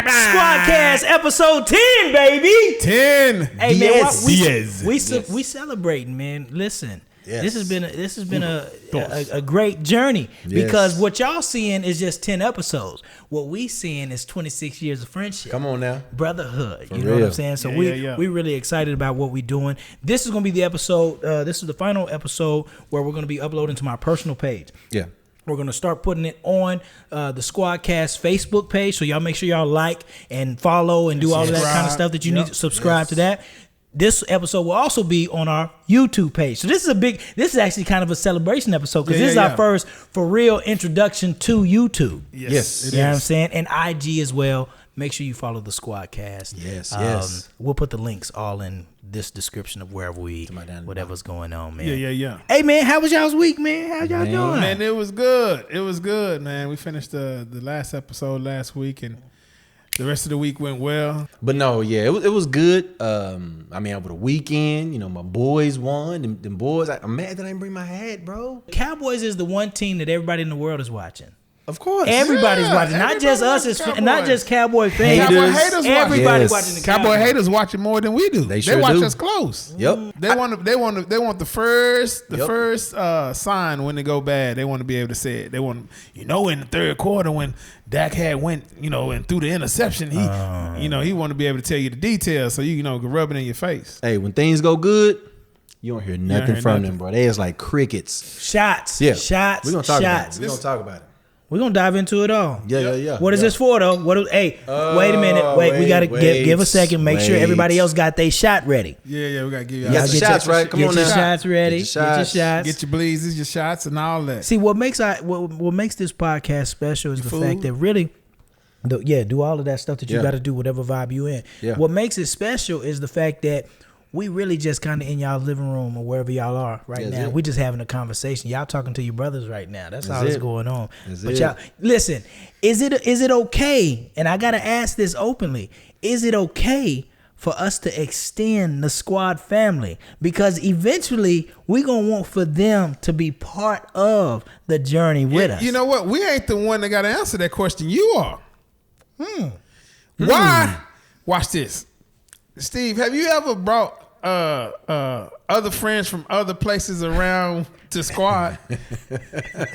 SCWAD Cast episode 10, baby. 10. Hey man, Yes. we celebrating, man. Listen, Yes. this has been a great journey because what y'all seeing is just 10 episodes. What we seeing is 26 years of friendship. Come on now, brotherhood. You know real. what I'm saying? So we really excited about what we're doing. This is gonna be the episode. This is the final episode where we're gonna be uploading to my personal page. Yeah. We're going to start putting it on the SCWAD Cast Facebook page. So y'all make sure y'all like and follow and do all of that kind of stuff that you need to subscribe to that. This episode will also be on our YouTube page. So this is actually kind of a celebration episode because this is our first for real introduction to YouTube. Yes. You know what I'm saying? And IG as well. Make sure you follow the SCWAD Cast. Yes. We'll put the links all in this description of wherever whatever's going on, man. Yeah. Hey, man, how was y'all's week, man? How y'all doing? Man, it was good. It was good, man. We finished the last episode last week, and the rest of the week went well. But no, it was good. I mean, over the weekend, you know, my boys won. Them boys, I'm mad that I didn't bring my hat, bro. Cowboys is the one team that everybody in the world is watching. Of course. Everybody's watching. Not just us, not just Cowboy fans. Cowboy haters Everybody's watching the Cowboy haters watching more than we do. They sure watch do. us close. Yep. They want the first sign when they go bad. They want to be able to say it. They want, in the third quarter when Dak had went, and threw the interception, he want to be able to tell you the details so you can rub it in your face. Hey, when things go good, you don't hear nothing from them, bro. They is like crickets. Shots. Yeah. Shots. We're gonna talk shots. about it. We're gonna talk about it. We're going to dive into it all. Yeah. What is this for, though? Wait a minute. We got to give a second. Make sure everybody else got their shot ready. Yeah, we got to give you got the shots, right? Come on now. Get your shots ready. Get your shots. Get your bleezes, your shots, and all that. See, what makes this podcast special is the fact that really, do all of that stuff that you got to do, whatever vibe you in. Yeah. What makes it special is the fact that we really just kind of in y'all living room or wherever y'all are now. We just having a conversation. Y'all talking to your brothers right now. That's all that's going on. But y'all, listen, is it okay? And I got to ask this openly. Is it okay for us to extend the SCWAD family? Because eventually we going to want for them to be part of the journey with us. You know what? We ain't the one that got to answer that question. You are. Why? Watch this. Steve, have you ever brought other friends from other places around to SCWAD?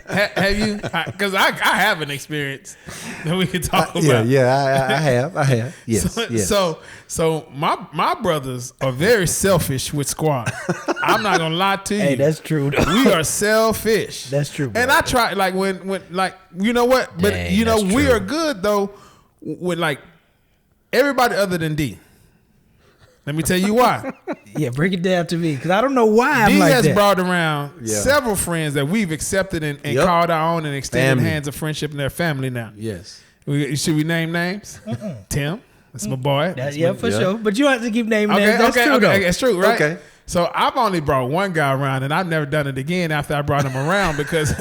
Have you? Because I have an experience that we can talk about. I have. Yes. So my brothers are very selfish with SCWAD. I'm not gonna lie to you. Hey, that's true. We are selfish. That's true. Bro. And I try when you know what? But Dang, we are good though with everybody other than D. Let me tell you why. Break it down to me because I don't know why I'm like that. D has brought around several friends that we've accepted and called our own and extended hands of friendship in their family now. Yes. Should we name names? Tim, that's my boy. For sure. But you have to keep naming names. That's true, though. That's true, right? Okay. So I've only brought one guy around, and I've never done it again after I brought him around because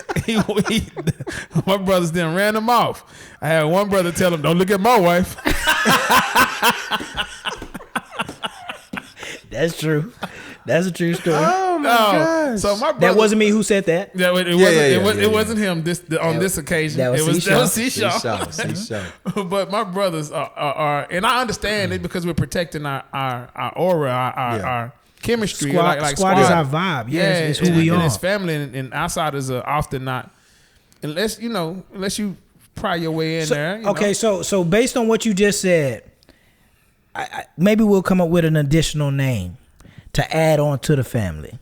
my brothers then ran him off. I had one brother tell him, "Don't look at my wife." That's true. That's a true story. Oh my God! So my brother, that wasn't me who said that. It wasn't him. On this occasion, that was C. Shaw. But my brothers are, and I understand it because we're protecting our aura, our chemistry. SCWAD is our vibe. Yeah, it's who we are. And it's family, and outsiders are often not, unless you pry your way in there. Okay, so based on what you just said, maybe we'll come up with an additional name to add on to the family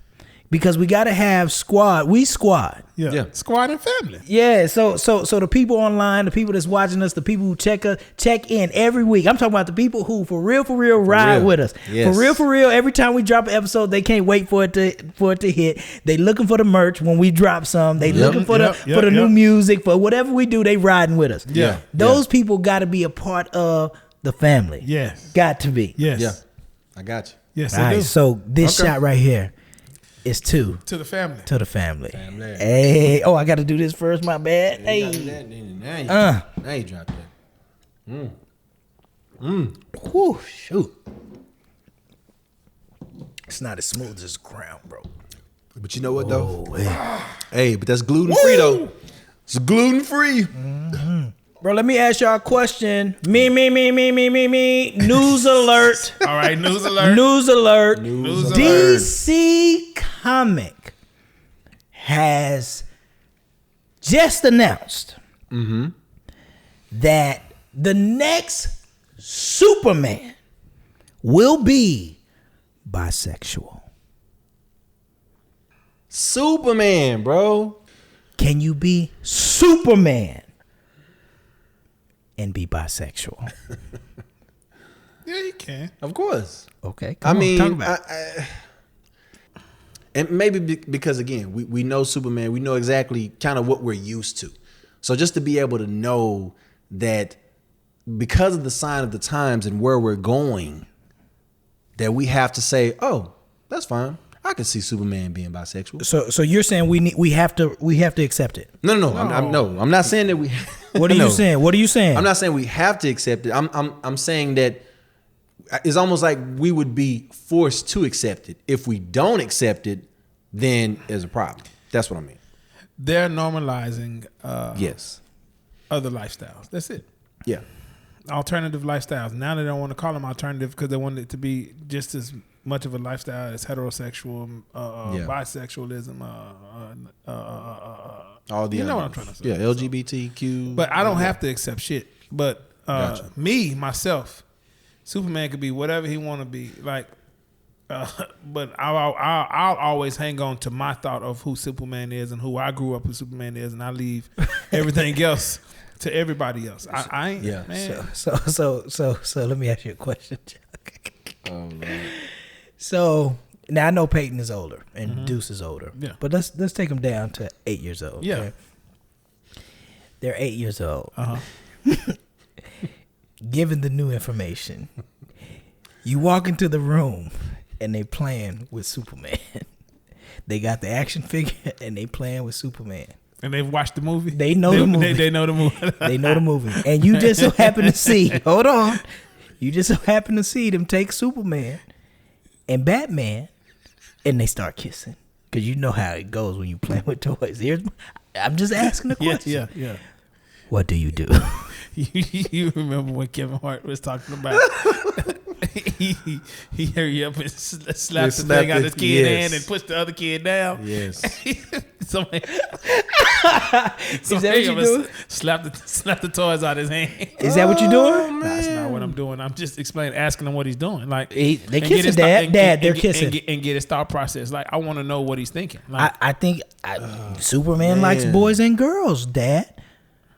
because we got to have SCWAD. We SCWAD. Yeah. SCWAD and family. Yeah. So the people online, the people that's watching us, the people who check in every week. I'm talking about the people who for real ride with us. Yes. For real. Every time we drop an episode, they can't wait for it to hit. They looking for the merch when we drop some. They looking for the new music, for whatever we do. They riding with us. Yeah. Those people got to be a part of the family. Yes. Got to be. Yes. Yeah. I got you. Yes. All right. So this shot right here is to the family. To the family. Hey. Oh, I got to do this first. My bad. Hey. Now you dropped that. Whew, shoot. It's not as smooth as ground, bro. But you know what though? Hey, but that's gluten free though. It's gluten free. Bro, let me ask y'all a question. Me. News alert. All right, news alert. News alert. News DC Comic has just announced that the next Superman will be bisexual. Superman, bro. Can you be Superman and be bisexual? Yeah, you can. Of course. Okay. Talk about it. And maybe because, again, we know Superman. We know exactly kind of what we're used to. So just to be able to know that because of the sign of the times and where we're going, that we have to say, oh, that's fine. I can see Superman being bisexual. So you're saying we have to accept it? No. I'm not saying that we. What are you saying? What are you saying? I'm not saying we have to accept it. I'm saying that it's almost like we would be forced to accept it. If we don't accept it, then there's a problem. That's what I mean. They're normalizing yes, other lifestyles. That's it. Yeah. Alternative lifestyles. Now they don't want to call them alternative because they want it to be just as much of a lifestyle as heterosexual, bisexualism, all the you know others. what I'm trying to say. Yeah, LGBTQ. But I don't have to accept shit. But me, myself, Superman could be whatever he want to be. Like, but I'll always hang on to my thought of who Superman is and who I grew up with Superman is, and I leave everything else to everybody else. I ain't. Yeah. Man. So let me ask you a question, Chuck. Oh, man. So now I know Peyton is older and Deuce is older. Yeah. But let's take them down to 8 years old. Yeah. Okay? They're 8 years old. Uh-huh. Given the new information, you walk into the room and they playing with Superman. They got the action figure and they playing with Superman. And they've watched the movie? They know the movie. They know the movie. They know the movie. And you just so happen to see, hold on. You just so happen to see them take Superman and Batman and they start kissing. Because you know how it goes when you play with toys. I'm just asking the question. Yeah. What do you do? You remember when Kevin Hart was talking about he hurry up and slapped the thing out his kid's hand and pushed the other kid down. Yes. so Is that what you doing? Slap the toys out his hand. Is that what you doing? That's not what I'm doing. I'm just asking him what he's doing. Like they kissing Dad. They're kissing and get his thought process. Like I want to know what he's thinking. Like, I think Superman likes boys and girls, Dad.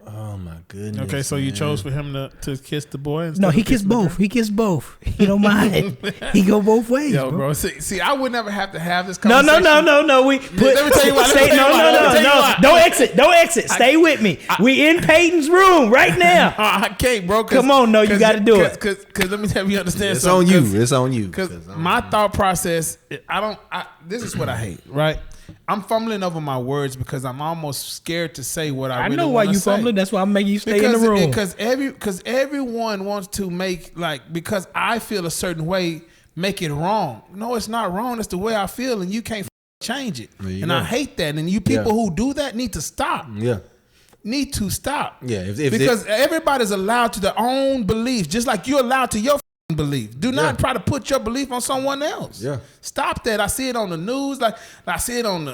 Oh my goodness. Okay, so you chose for him to kiss the boy? No, he kissed both. He kissed both. He don't mind. He go both ways. Yo, bro. See, I would never have to have this conversation. No. Let me tell you what. No. Don't exit. Stay with me. We in Peyton's room right now. I can't, bro. Come on, you got to do it. Because let me have you understand it's something. It's on you. Because my thought process, this is what I hate, right? I'm fumbling over my words because I'm almost scared to say what I really want to say. I know why you fumbling. That's why I'm making you stay in the room. Because everyone wants to make, because I feel a certain way, make it wrong. No, it's not wrong. It's the way I feel, and you can't change it. And I hate that. And you people who do that need to stop. Yeah. Need to stop. Yeah. Because everybody's allowed to their own belief, just like you're allowed to your belief. Do not try to put your belief on someone else. Yeah. Stop that. I see it on the news, like I see it on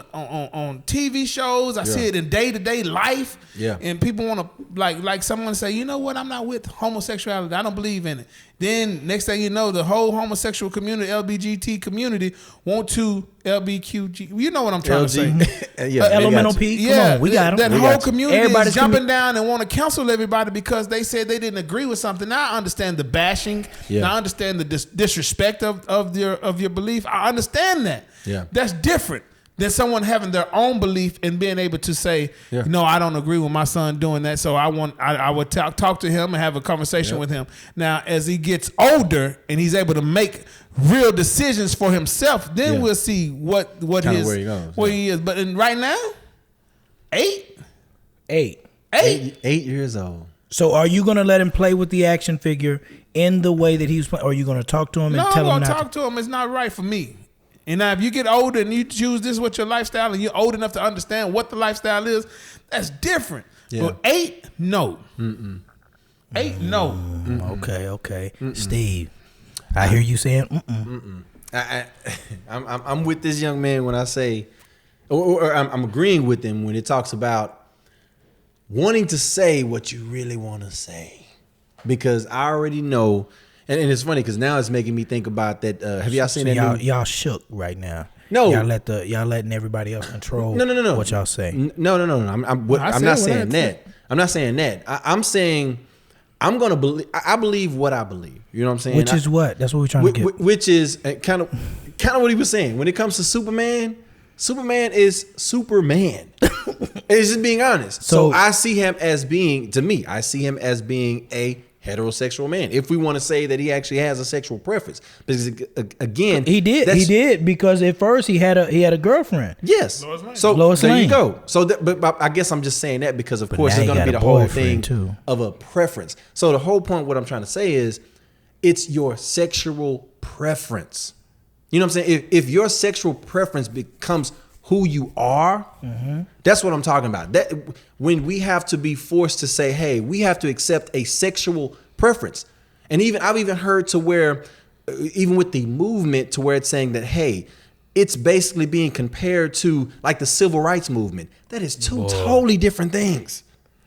TV shows. I see it in day-to-day life. Yeah. And people want to like someone say, you know what, I'm not with homosexuality. I don't believe in it. Then next thing you know, the whole homosexual community, LGBT community, want to LBQG. You know what I'm trying to say? Elemental P. Come on, we got them. That whole community is jumping down and want to cancel everybody because they said they didn't agree with something. Now I understand the bashing. Yeah. Now I understand the disrespect of your belief. I understand that. Yeah. That's different than someone having their own belief and being able to say, no, I don't agree with my son doing that. So I would talk to him and have a conversation with him. Now, as he gets older and he's able to make real decisions for himself, then we'll see what where he is. But right now, 8 years old. So are you going to let him play with the action figure in the way that he was playing, or are you going to talk to him and tell him not to? No, I'm going to talk to him. It's not right for me. And now if you get older and you choose this with your lifestyle and you're old enough to understand what the lifestyle is, that's different. Yeah. But 8, no. 8, no. Okay. Steve, I hear you saying I'm with this young man when I say, or I'm agreeing with him when it talks about wanting to say what you really want to say, because I already know, and it's funny because now it's making me think about that. Have y'all seen that? Y'all shook right now. No, y'all letting everybody else control. No. What y'all say? No. I'm not saying that. I'm not saying that. I'm saying I'm gonna believe. I believe what I believe. You know what I'm saying? Which is what? That's what we're trying to get. Which is kind of what he was saying when it comes to Superman. Superman is Superman. It's just being honest. So I see him as being, to me, I see him as being a heterosexual man. If we want to say that he actually has a sexual preference, because again, he did because at first he had a girlfriend. Yes. So Lois Lane. You go. So, but I guess I'm just saying that because of course it's going to be the whole thing too of a preference. So the whole point, what I'm trying to say is, it's your sexual preference. You know what I'm saying? If your sexual preference becomes who you are, that's what I'm talking about. That when we have to be forced to say, hey, we have to accept a sexual preference. And I've even heard to where, even with the movement, to where it's saying that, hey, it's basically being compared to like the civil rights movement. That is two totally different things.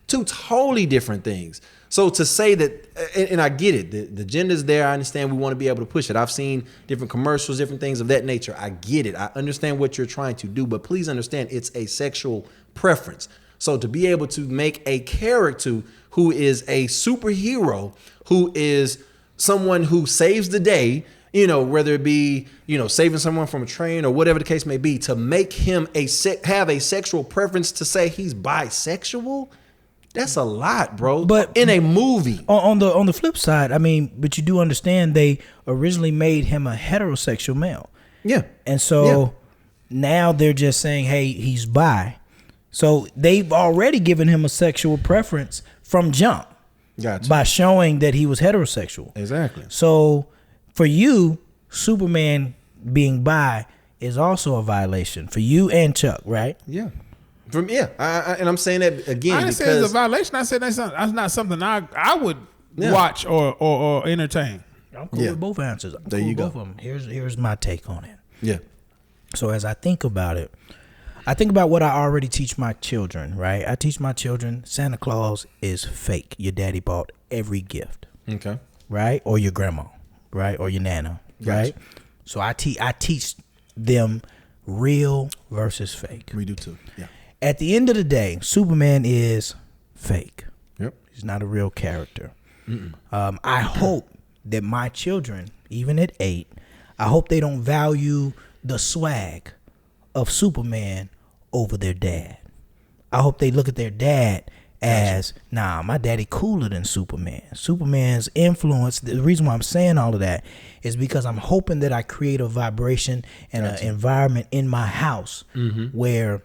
Two totally different things. So to say that, and I get it, the gender's there. I understand we want to be able to push it. I've seen different commercials, different things of that nature. I get it. I understand what you're trying to do, but please understand it's a sexual preference. So to be able to make a character who is a superhero, who is someone who saves the day, you know, whether it be, you know, saving someone from a train or whatever the case may be, to make him have a sexual preference, to say he's bisexual, that's a lot, bro. But in a movie. On the flip side, I mean, but you do understand they originally made him a heterosexual male. Yeah. And so now they're just saying, hey, he's bi. So they've already given him a sexual preference from jump. Gotcha. By showing that he was heterosexual. Exactly. So for you, Superman being bi is also a violation for you and Chuck, right? Yeah. And I'm saying that again. I didn't say it's a violation. I said that's not something I would watch or entertain. I'm cool with both answers. There you go. Both of them. Here's my take on it. Yeah. So as I think about it, I think about what I already teach my children, right? I teach my children Santa Claus is fake. Your daddy bought every gift. Okay. Right? Or your grandma, right? Or your nana, right? So I teach them real versus fake. We do too. Yeah. At the end of the day, Superman is fake. Yep. He's not a real character. I hope that my children, even at 8, I hope they don't value the swag of Superman over their dad. I hope they look at their dad as, nah, my daddy cooler than Superman. Superman's influence, the reason why I'm saying all of that is because I'm hoping that I create a vibration and an environment in my house where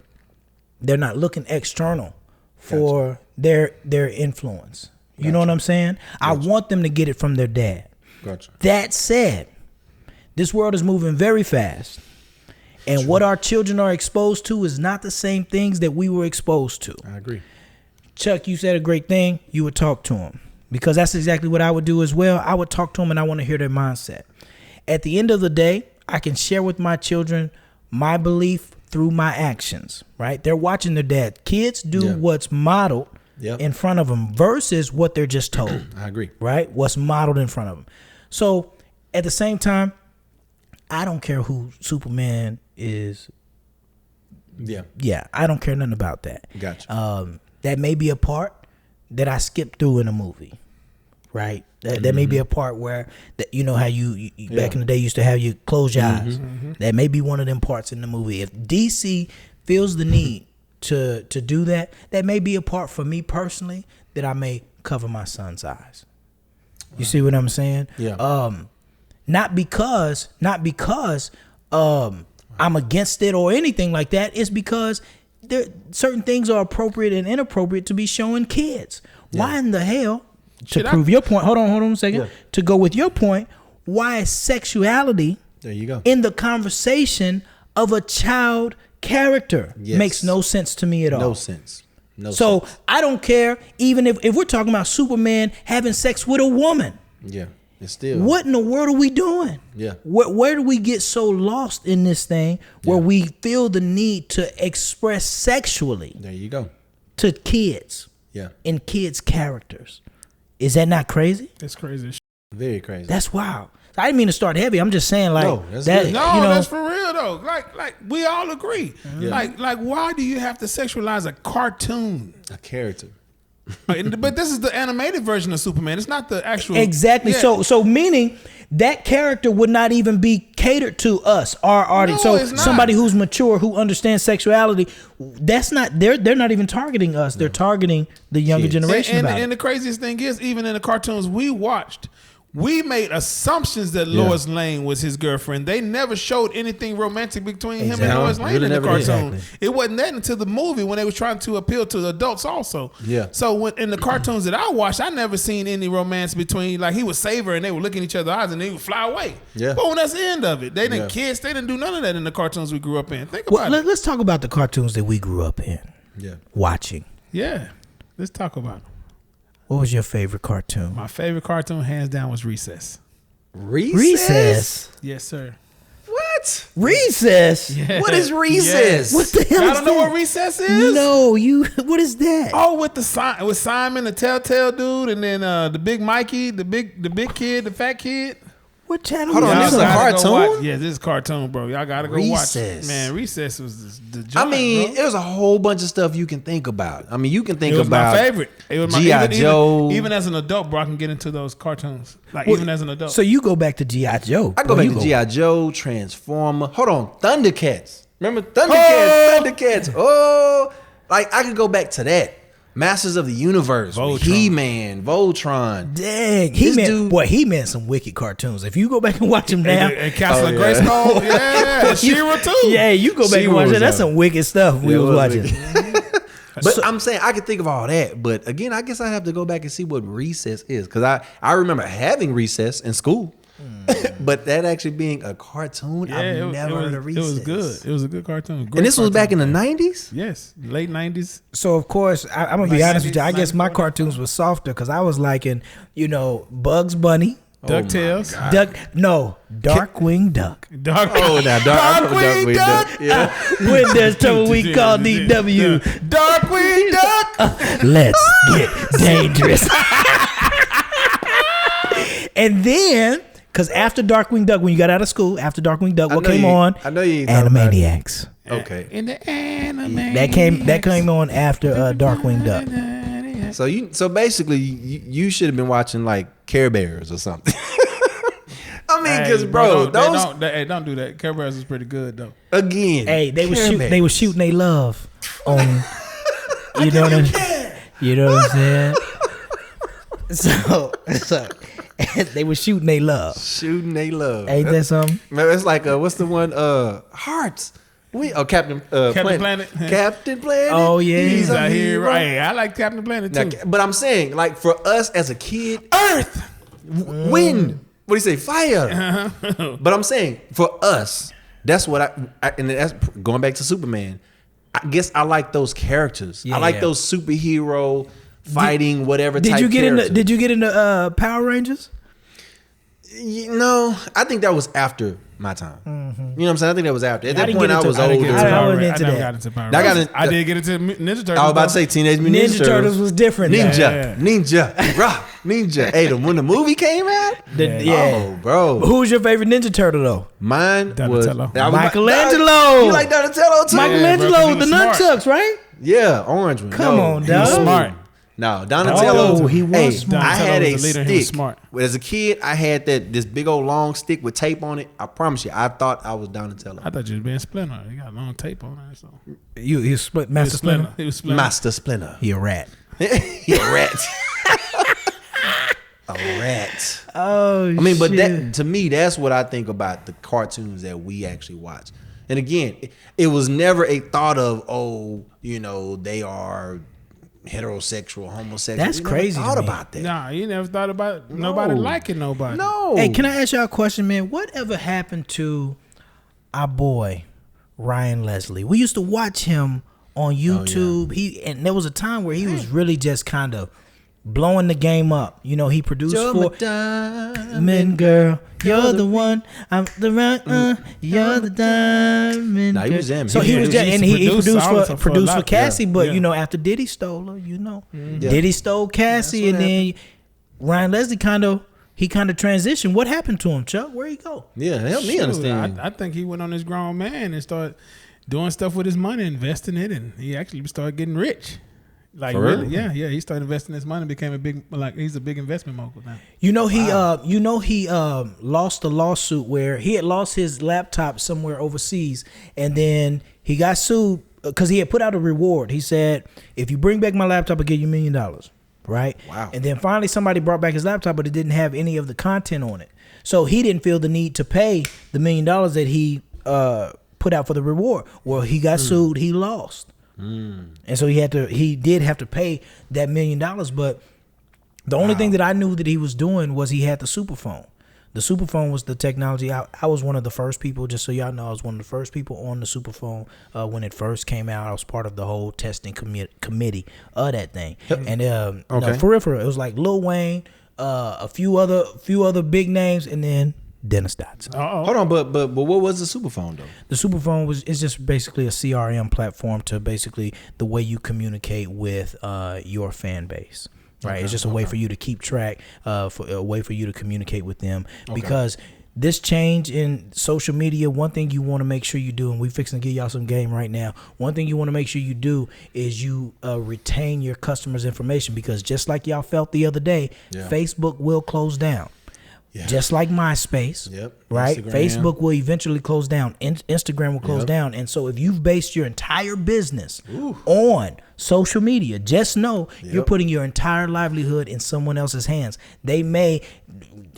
they're not looking external for their influence. You know what I'm saying? I want them to get it from their dad. That said, this world is moving very fast. And what our children are exposed to is not the same things that we were exposed to. I agree. Chuck, you said a great thing. You would talk to them. Because that's exactly what I would do as well. I would talk to them and I want to hear their mindset. At the end of the day, I can share with my children my belief through my actions, right? They're watching their dad. Kids do what's modeled in front of them versus what they're just told. I agree. Right? What's modeled in front of them. So at the same time, I don't care who Superman is. Yeah, I don't care nothing about that. Gotcha. That may be a part that I skip through in a movie, right? That may be a part where, you know how you back in the day used to have you close your eyes. That may be one of them parts in the movie. If DC feels the need to do that, that may be a part for me personally that I may cover my son's eyes. You see what I'm saying? Yeah. Not because I'm against it or anything like that. It's because certain things are appropriate and inappropriate to be showing kids. Why in the hell? To prove your point, hold on a second. Yeah. To go with your point, why is sexuality in the conversation of a child character? Makes no sense to me at all. No sense. No so sex. I don't care, even if we're talking about Superman having sex with a woman. Yeah, it's still. What in the world are we doing? Yeah. Where do we get so lost in this thing where we feel the need to express sexually There you go. to kids? Yeah. In kids' characters. Is that not crazy? That's crazy. Very crazy. That's wild. I didn't mean to start heavy. I'm just saying, like, No, that's that. good. No, you know, that's for real though. Like we all agree. Yeah. Like why do you have to sexualize a cartoon? A character. But this is the animated version of Superman. It's not the actual. exactly. Yeah. So meaning that character would not even be catered to us, our audience. No, so it's not. somebody who's mature, who understands sexuality, that's not. They're not even targeting us. They're targeting the younger Kids. generation. And the craziest thing is, even in the cartoons we watched, we made assumptions that Lois Lane was his girlfriend. They never showed anything romantic between him and Exactly. Lois Lane Really in the never did. cartoon. Exactly. It wasn't that until the movie when they was trying to appeal to the adults also. Yeah. So when in the cartoons that I watched, I never seen any romance between, like, he would save her and they would look in each other's eyes and they would fly away. Yeah. But when that's the end of it, they didn't kiss. They didn't do none of that in the cartoons we grew up in. Think about it. Let's talk about the cartoons that we grew up in Yeah. watching. Yeah. Let's talk about them. What was your favorite cartoon? My favorite cartoon, hands down, was Recess. Recess. Yes, sir. What? Recess. Yeah. What is recess? What the hell Y'all is don't know that? what Recess is? No, you. What is that? Oh, with Simon, the Telltale dude, and then the big Mikey, the big kid, the fat kid. What channel? Hold is on, this this is a on? cartoon? Yeah, this is cartoon, bro. Y'all gotta go watch it. Recess. Man, Recess was the I joint, mean, bro. there's a whole bunch of stuff you can think about. I mean, you can think It was about my favorite. It was my G.I. Joe. Even as an adult, bro, I can get into those cartoons. Like, Well, even as an adult. So you go back to G.I. Joe. I go Boy, back you to G.I. Joe, Transformer. Hold on, Thundercats. Remember Thundercats? Oh! Thundercats. Oh, like I could go back to that. Masters of the Universe, Voltron. He-Man, Voltron. Dang, This He-Man. dude- Boy, He-Man some wicked cartoons. If you go back and watch them now, and Castle Oh, of yeah. Grayskull, yeah, She-Ra too. yeah, you go back and She-Ra watch was that. That's out. some wicked stuff we Yeah, it was was watching. wicked. But I'm saying I could think of all that. But again, I guess I have to go back and see what recess is. Because I remember having recess in school. But that actually being a cartoon, Yeah, I've never heard of recess. It was good. It was a good cartoon. Great And this was back in cartoon. the 90s? Yes, late 90s. So of course, I'm gonna be Like honest with you. I 90s, guess my 94. cartoons were softer because I was liking, Bugs Bunny, DuckTales. Darkwing Duck. Dark. Oh, now Darkwing Duck. Yeah. When there's trouble, we call DW. Darkwing Duck. Let's get dangerous. And then, because after Darkwing Duck, when you got out of school, after Darkwing Duck, what came on? I know you ain't talking about- Animaniacs. Okay. In the anime. That came on after Darkwing Duck. So basically, you should have been watching like Care Bears or something. I mean, because bro, don't do that. Care Bears is pretty good though. again, Hey, they Care were Bears. shooting their love on. You know what I'm saying? You know what I'm saying? So they were shooting their love. Shooting they love. Ain't that something? Man, it's like what's the one? Hearts. Captain Planet. Captain Planet. Oh, yeah. He's a out here, hero. right? I like Captain Planet too. Now, but I'm saying, like for us as a kid, Earth. wind. What do you say? Fire. But I'm saying for us, that's what I and that's going back to Superman. I guess I like those characters. I like those superhero fighting whatever type characters. Did you get into Power Rangers? No, I think that was after my time. You know what I'm saying? I think that was after. At that didn't point, get I into- was I didn't older. get into I Power never into that. got into Power I got Rangers. in- I did get into Ninja Turtles. I was about to say Teenage Mutant Ninja Turtles was different. though. Ninja, rock, ninja. Hey, when the movie came out, oh, bro, Who's your favorite Ninja Turtle though? mine Donatello. was Michelangelo. You like Donatello too? Michelangelo, he the was smart. nunchucks, right? Yeah, orange one. Come on, he dog. was smart. No, Donatello. Oh, he was hey, smart. I had Donatello a was the leader, stick. he was smart. As a kid, I had this big old long stick with tape on it. I promise you, I thought I was Donatello. I thought you was being Splinter. You got long tape on it. So. You split Master Splinter. He was Splinter. Master Splinter. He a rat. He a rat. A rat. Oh, I mean, but that to me, that's what I think about the cartoons that we actually watch. And again, it was never a thought of, they are heterosexual, homosexual. That's We never crazy to thought me. about that. Nah, you never thought about nobody liking nobody. No. Hey, can I ask y'all a question, man? Whatever happened to our boy Ryan Leslie? We used to watch him on YouTube. And there was a time where he was really just kind of blowing the game up. You know, he produced for Diamond Girl. You're the one. I'm the right. You're the diamond. Nah, he was jamming. So he was jamming, and he produced for Cassie. But you know, after Diddy stole her, you know, Diddy stole Cassie, and then Ryan Leslie kind of transitioned. What happened to him, Chuck? Where'd he go? Yeah, help me understand. I think he went on this grown man and started doing stuff with his money, investing it, and he actually started getting rich. Like really? Yeah. He started investing his money, became he's a big investment mogul now. You know he lost a lawsuit where he had lost his laptop somewhere overseas, and then he got sued because he had put out a reward. He said, "If you bring back my laptop, I'll give you $1 million." Right? Wow. And then finally somebody brought back his laptop, but it didn't have any of the content on it, so he didn't feel the need to pay the $1 million that he put out for the reward. Well, he got sued. He lost. And so he did have to pay that $1 million, but the only thing that I knew that he was doing was he had the superphone. The superphone was the technology. I was one of the first people, just so y'all know, I was one of the first people on the superphone when it first came out. I was part of the whole testing committee of that thing. And no, for real, it was like Lil Wayne, a few other big names, and then Dennis Dotson. Hold on, but what was the superphone though? The superphone is just basically a CRM platform to basically the way you communicate with your fan base, right? Okay, it's just a way for you to keep track, a way for you to communicate with them. Because this change in social media, one thing you want to make sure you do, and we fixing to give y'all some game right now. One thing you want to make sure you do is you retain your customers' information, because just like y'all felt the other day, Facebook will close down. Yeah. Just like MySpace, right? Instagram. Facebook will eventually close down. Instagram will close down. And so if you've based your entire business on social media, just know you're putting your entire livelihood in someone else's hands. They may,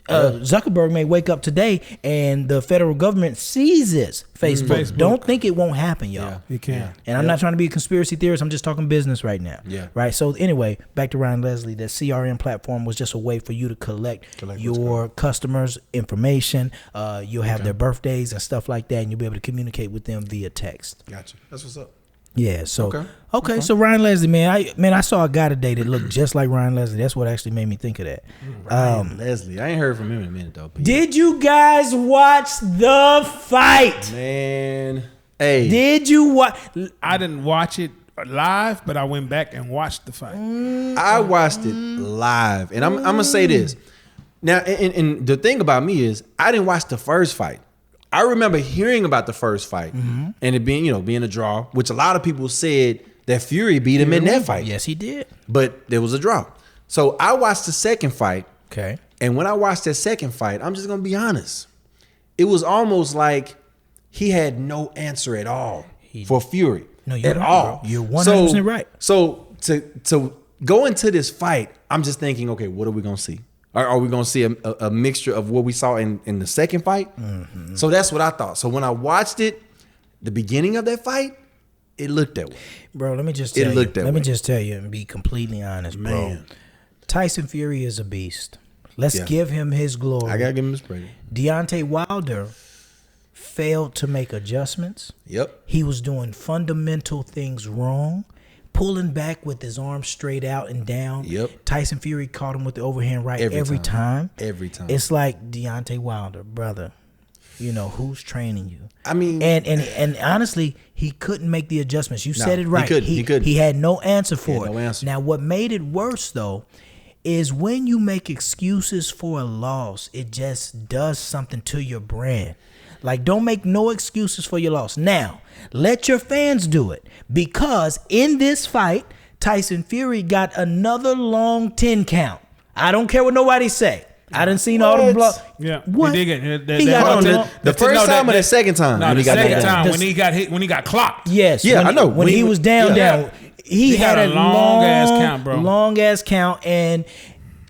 Zuckerberg may wake up today and the federal government seizes Facebook. Don't think it won't happen, y'all. Yeah, it can. And I'm not trying to be a conspiracy theorist. I'm just talking business right now. Yeah. Right. So anyway, back to Ryan Leslie. That CRM platform was just a way for you to collect your customers' information. You'll have their birthdays and stuff like that, and you'll be able to communicate with them via text. Gotcha. That's what's up. Yeah. So okay. So Ryan Leslie, I saw a guy today that looked just like Ryan Leslie. That's what actually made me think of that. Ryan Leslie. I ain't heard from him in a minute though. Did you guys watch the fight? Man, hey. Did you watch? I didn't watch it live, but I went back and watched the fight. I watched it live, and I'm gonna say this now. And the thing about me is, I didn't watch the first fight. I remember hearing about the first fight and it being a draw, which a lot of people said that Fury beat him in that fight. Yes, he did. But there was a draw. So I watched the second fight. Okay. And when I watched that second fight, I'm just going to be honest. It was almost like he had no answer at all for Fury. No, you're at right, all. Bro. You're 100% right. So to go into this fight, I'm just thinking, okay, what are we going to see? Are we going to see a mixture of what we saw in the second fight? So that's what I thought. So when I watched it, the beginning of that fight, it looked that way. Bro, let me just tell you. Let me just tell you and be completely honest, bro. Tyson Fury is a beast. Let's give him his glory. I got to give him his praise. Deontay Wilder failed to make adjustments. Yep. He was doing fundamental things wrong. Pulling back with his arms straight out and down. Yep. Tyson Fury caught him with the overhand right every time. Every time. It's like Deontay Wilder, brother. You know, who's training you? I mean, and honestly, he couldn't make the adjustments. You said it right. He couldn't. He had no answer for it. No answer. Now, what made it worse though is when you make excuses for a loss, it just does something to your brand. Like, don't make no excuses for your loss. Now, let your fans do it, because in this fight, Tyson Fury got another long 10 count. I don't care what nobody say. I done seen all the blood. Yeah, what? He did get the first time or the second time? No, the second time when he got hit, when he got clocked. Yes. Yeah, I know. When he was down. He had a long ass count, bro. Long ass count. And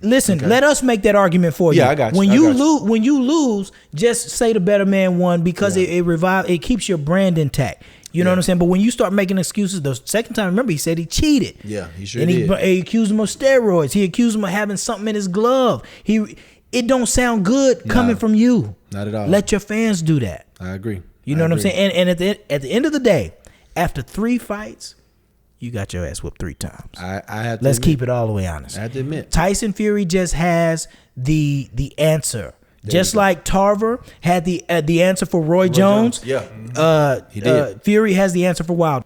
listen, let us make that argument for you. Yeah, I got you. When you lose, just say the better man won, because it keeps your brand intact. You know what I'm saying? But when you start making excuses, the second time, remember, he said he cheated. Yeah, he sure did. And he accused him of steroids. He accused him of having something in his glove. It don't sound good coming from you. Not at all. Let your fans do that. I agree. You know what I'm saying? And at the end of the day, after 3 fights, you got your ass whooped 3 times. I have to Let's admit, keep it all the way honest. I have to admit. Tyson Fury just has the answer. Just like Tarver had the answer for Roy Jones. Yeah. He did. Fury has the answer for Wilder.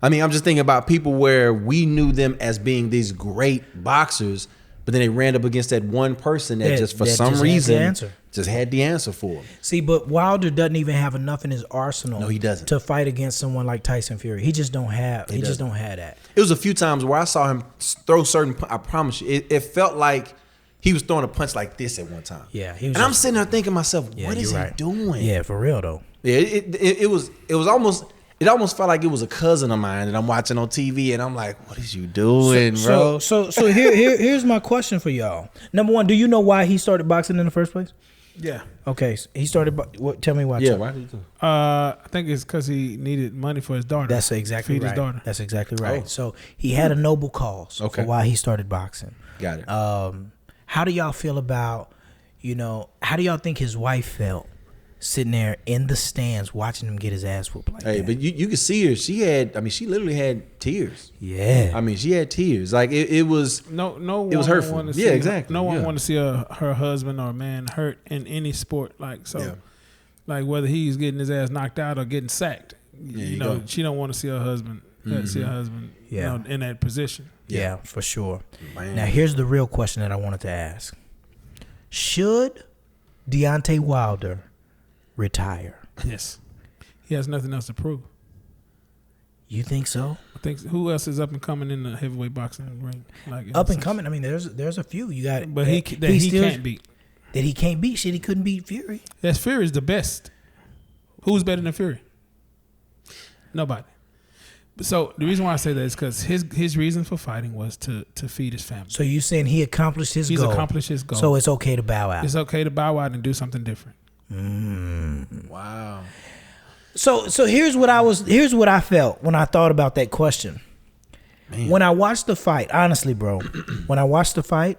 I mean, I'm just thinking about people where we knew them as being these great boxers, but then they ran up against that one person that just for some reason just had the answer for him. See, but Wilder doesn't even have enough in his arsenal. No, he doesn't. To fight against someone like Tyson Fury. He just don't have. He just don't have that. It was a few times where I saw him throw certain. I promise you, it felt like he was throwing a punch like this at one time. Yeah, he was. And I'm sitting there thinking to myself, what is he doing? Yeah, for real though. Yeah, it was almost. It almost felt like it was a cousin of mine that I'm watching on TV, and I'm like, "What is you doing, bro?" So here's my question for y'all. Number one, do you know why he started boxing in the first place? Yeah. Okay, so he started. Tell me why. Yeah, why did he do? I think it's because he needed money for his daughter. That's exactly Feed right. his daughter. That's exactly right. Oh. So he had a noble cause for why he started boxing. Got it. How do y'all feel about? How do y'all think his wife felt? Sitting there in the stands watching him get his ass whooped like that. But you could see her. She literally had tears. Yeah. I mean, she had tears. Like it was. No. It was hurtful. Yeah, exactly. No one want to see her husband or a man hurt in any sport. Like so, like whether he's getting his ass knocked out or getting sacked. She don't want to see her husband. See her husband. In that position. Yeah, for sure. Man. Now here's the real question that I wanted to ask: should Deontay Wilder retire? Yes. He has nothing else to prove. You think so? I think who else is up and coming in the heavyweight boxing ring? Like up and coming. I mean, there's a few. You got, but he can't beat. That he can't beat. Shit, he couldn't beat Fury. Yes, Fury is the best. Who's better than Fury? Nobody. So the reason why I say that is because his reason for fighting was to feed his family. So you saying he accomplished his goal? He's accomplished his goal. So it's okay to bow out. It's okay to bow out and do something different. Wow. So here's what I felt when I thought about that question. Man. When I watched the fight, honestly, bro, when I watched the fight,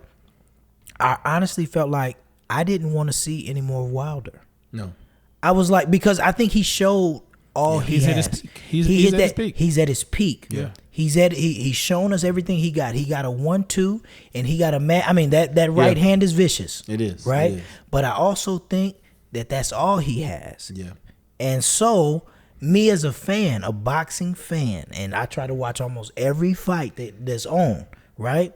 I honestly felt like I didn't want to see any more Wilder. No. I was like, because I think he showed all he has. At his peak. He's at his peak. He's at his peak. Yeah. He's shown us everything he got. He got a 1-2 and he got that right hand is vicious. It is. Right? It is. But I also think that's all he has. Yeah. And so, me as a fan, a boxing fan, and I try to watch almost every fight that's on, right?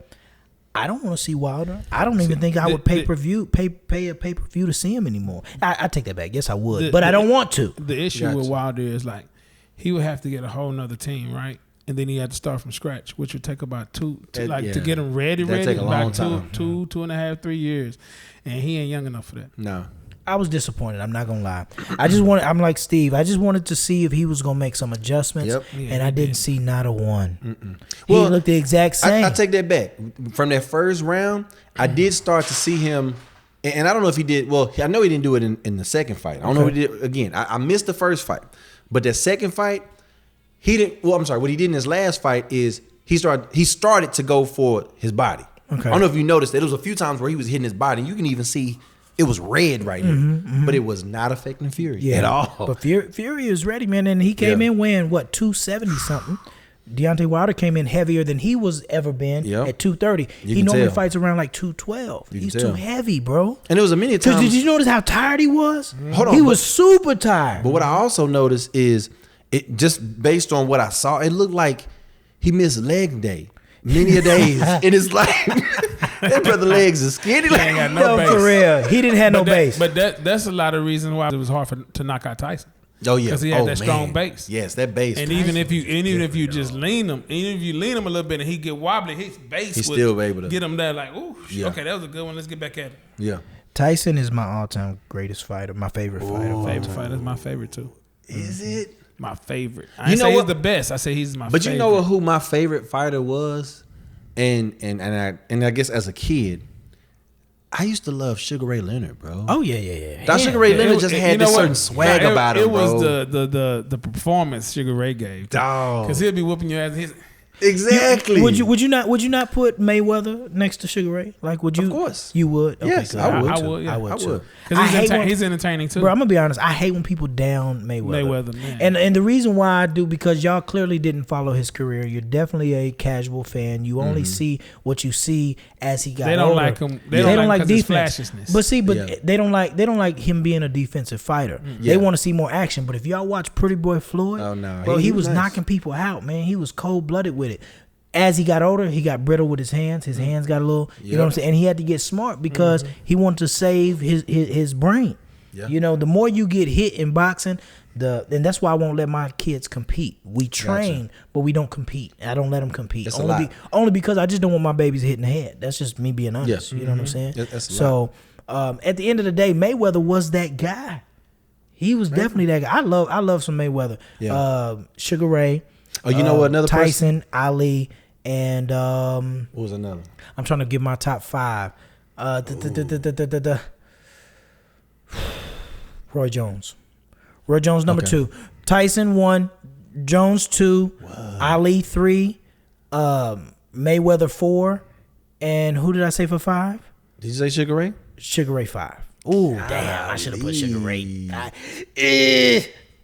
I don't want to see Wilder. I don't even think I would pay a pay-per-view to see him anymore. I take that back. Yes, I would, but I don't want to. The issue with Wilder is like he would have to get a whole nother team, right? And then he had to start from scratch, which would take about to get him ready, take a long about time. 2.5, 3 years, and he ain't young enough for that. No. I was disappointed. I'm not gonna lie. I'm like Steve. I just wanted to see if he was gonna make some adjustments, and I didn't see not a one. He looked the exact same. I take that back. From that first round, I did start to see him, and I don't know if he did. Well, I know he didn't do it in the second fight. I don't know if he did again. I missed the first fight, but that second fight, he didn't. Well, I'm sorry. What he did in his last fight is he started to go for his body. Okay. I don't know if you noticed that there was a few times where he was hitting his body. You can even see. It was red right here, but it was not affecting Fury at all. But Fury is ready, man, and he came in weighing 270 something. Deontay Wilder came in heavier than he was ever been at 230. He normally fights around like 212. He's too heavy, bro. And it was a many times. Did you notice how tired he was? Hold on, he was super tired. But what I also noticed is it just based on what I saw, it looked like he missed leg day. Many a days, and it's like that brother legs is skinny. He ain't got no base. For real, he didn't have no base. But that's a lot of reasons why it was hard to knock out Tyson. Oh yeah, because he had that strong base. Yes, that base. And even if you just lean him, even if you lean him a little bit and he get wobbly, his base he's would still able to get him there. Like, ooh, okay, that was a good one. Let's get back at it. Yeah, Tyson is my all-time greatest fighter. My favorite fighter. Favorite fighter is my favorite too. Is it my favorite? I say he's the best. I say he's my. But favorite. you know who my favorite fighter was? And I guess as a kid, I used to love Sugar Ray Leonard, bro. Oh yeah. That Sugar Ray Leonard just had this certain swag about him, bro. It was the performance Sugar Ray gave, dog. Because he'll be whooping your ass. Exactly. Would you not put Mayweather next to Sugar Ray? Like, would you? Of course. You would. Okay, Yes, good. I would. I would too. Because he's entertaining too. Bro, I'm gonna be honest. I hate when people down Mayweather. Man. And the reason why I do, because y'all clearly didn't follow his career. You're definitely a casual fan. You only see what you see as he got older. They don't like him. They don't like defense. But they don't like him being a defensive fighter. They want to see more action. But if y'all watch Pretty Boy Floyd, bro, he was knocking people out, man. He was cold blooded with it. As he got older, he got brittle with his hands. His hands got a little, you know what I'm saying? And he had to get smart because he wanted to save his brain. Yeah. You know, the more you get hit in boxing, and that's why I won't let my kids compete. We train, but we don't compete. I don't let them compete. Only because I just don't want my babies hit in the head. That's just me being honest. You know what I'm saying? So at the end of the day, Mayweather was that guy. He was definitely that guy. I love some Mayweather. Yeah. Sugar Ray. Oh, you know what? Another Tyson, Ali, and what was another? I'm trying to give my top 5. Roy Jones. Roy Jones number 2. Tyson 1, Jones 2, Ali 3, Mayweather 4, and who did I say for 5? Did you say Sugar Ray? Sugar Ray 5. Ooh, damn! I should have put Sugar Ray.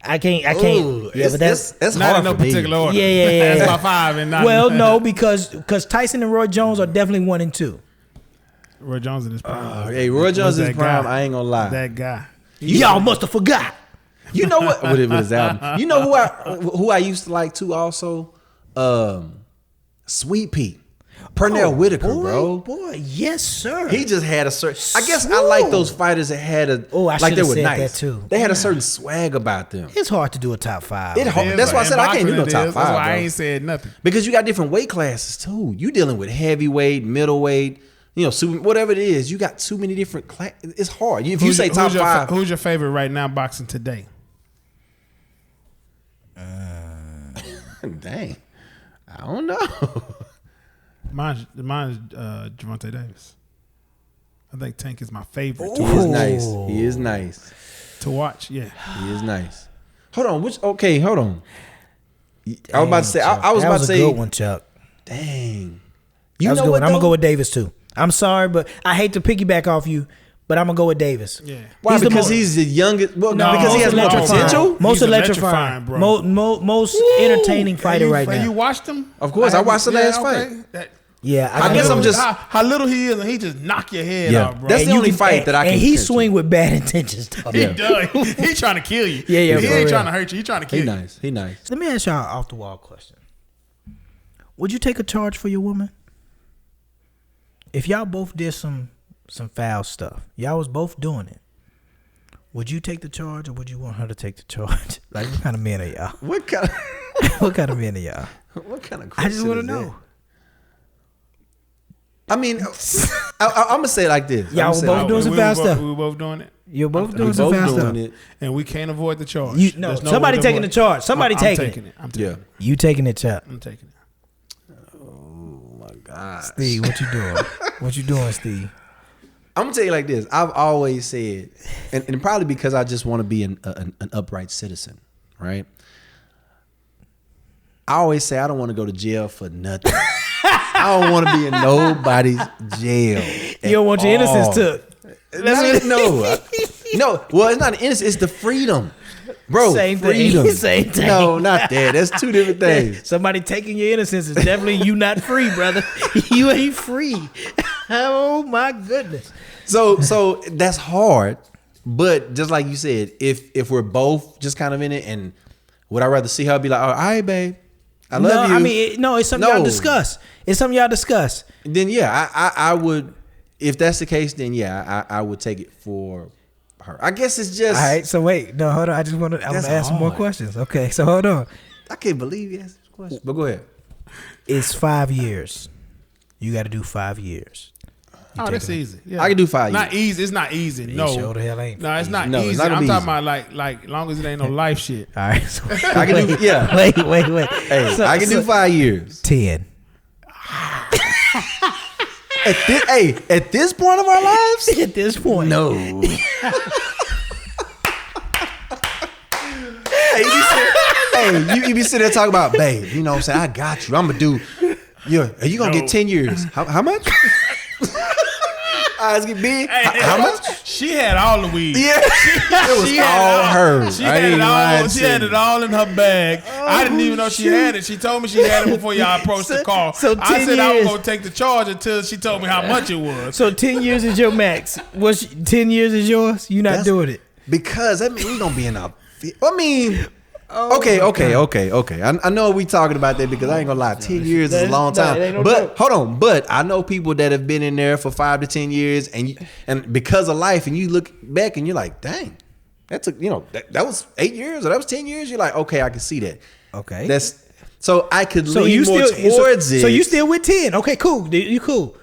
I can't. Yeah, but that's not in no particular order. Yeah. That's my 5 and not. Well, no, because Tyson and Roy Jones are definitely 1 and 2. Roy Jones in his prime. Hey, Roy Jones in his prime. I ain't gonna lie. That guy. Y'all must have forgot. You know what? With his album. You know who I used to like too. Also, Sweet Pea. Pernell Whitaker, bro. Boy, yes, sir. He just had a certain. I guess I like those fighters that had a. Oh, I like they were said nice. that too. They had a certain swag about them. It's hard to do a top 5. That's why I said I can't do no top 5. That's why bro. I ain't said nothing. Because you got different weight classes too. You dealing with heavyweight, middleweight, super, whatever it is. You got too many different classes. It's hard. If you say top 5, who's your favorite right now boxing today? Dang, I don't know. Mine's Gervonta Davis. I think Tank is my favorite. He is nice. He is nice to watch. Yeah, he is nice. Hold on. Hold on. I was about to say. I was about to say. Good one, Chuck. Dang. You know what? I'm gonna go with Davis too. I'm sorry, but I hate to piggyback off you, but I'm gonna go with Davis. Yeah. Why? Because he's the youngest. Well, no, because he has more potential. Most electrifying, bro. Most entertaining fighter right now. You watched him? Of course, I watched the last fight. Yeah, I guess I'm just how little he is, and he just knock your head out, bro. That's the only fight that I can. And he swing with bad intentions. He does. He trying to kill you. Yeah. He ain't trying to hurt you. He trying to kill you. He nice. Let me ask y'all an off the wall question. Would you take a charge for your woman? If y'all both did some foul stuff, y'all was both doing it, would you take the charge or would you want her to take the charge? Like, what kind of men are y'all? What kind of men are y'all? What kind of question I just want to know. I mean, I'm going to say it like this. Y'all were both doing some foul stuff. We were both doing it. You're both doing some foul stuff. And we can't avoid the charge. Somebody taking the charge. Somebody taking it. I'm taking it. You taking it, Chuck. I'm taking it. God. Steve, what you doing? What you doing, Steve? I'm gonna tell you like this. I've always said, and probably because I just want to be an upright citizen, right? I always say I don't want to go to jail for nothing. I don't want to be in nobody's jail. You don't want your innocence took. No. Well, it's not an innocence. It's the freedom. Bro, same freedom. Thing. Same thing. No, not that. That's two different things. Somebody taking your innocence is definitely you not free, brother. You ain't free. Oh my goodness. So that's hard. But just like you said, if we're both just kind of in it, and would I rather see her be like, all right, babe, I love you. I mean, it's something y'all discuss. It's something y'all discuss. Then yeah, I would. If that's the case, then yeah, I would take it for her. I guess it's just. All right, so wait, no, hold on. I'm gonna ask some more questions. Okay, so hold on. I can't believe you asked this question, but go ahead. It's 5 years. You got to do 5 years. That's easy. Yeah. I can do 5 years. Not easy. It's not easy. No, sure the hell ain't. No, it's not no, easy. It's not I'm easy. talking about like long as it ain't no life shit. All right, so I can do. Yeah. Wait. Hey, I can do 5 years. 10. At this point of our lives? At this point. No. Hey, you be sitting there talking about, babe, you know what I'm saying? I got you. I'm going to do, are you going to get 10 years? How much? Eyes get big. How much? She had all the weed. Yeah, it was all hers. She had it all in her bag. I didn't even know she had it. She told me she had it before y'all approached the car. So I said I was gonna take the charge until she told me how much it was. So 10 years is your max. 10 years is yours? You not doing it? Because I mean we gonna be in a. I mean. Okay. I know we talking about that because I ain't gonna lie. 10 years is a long time. But hold on. But I know people that have been in there for 5 to 10 years, and because of life, and you look back and you're like, dang, that was 8 years or that was 10 years. You're like, okay, I can see that. Okay. So I could lean more towards it. So you still with 10? Okay, cool. You cool?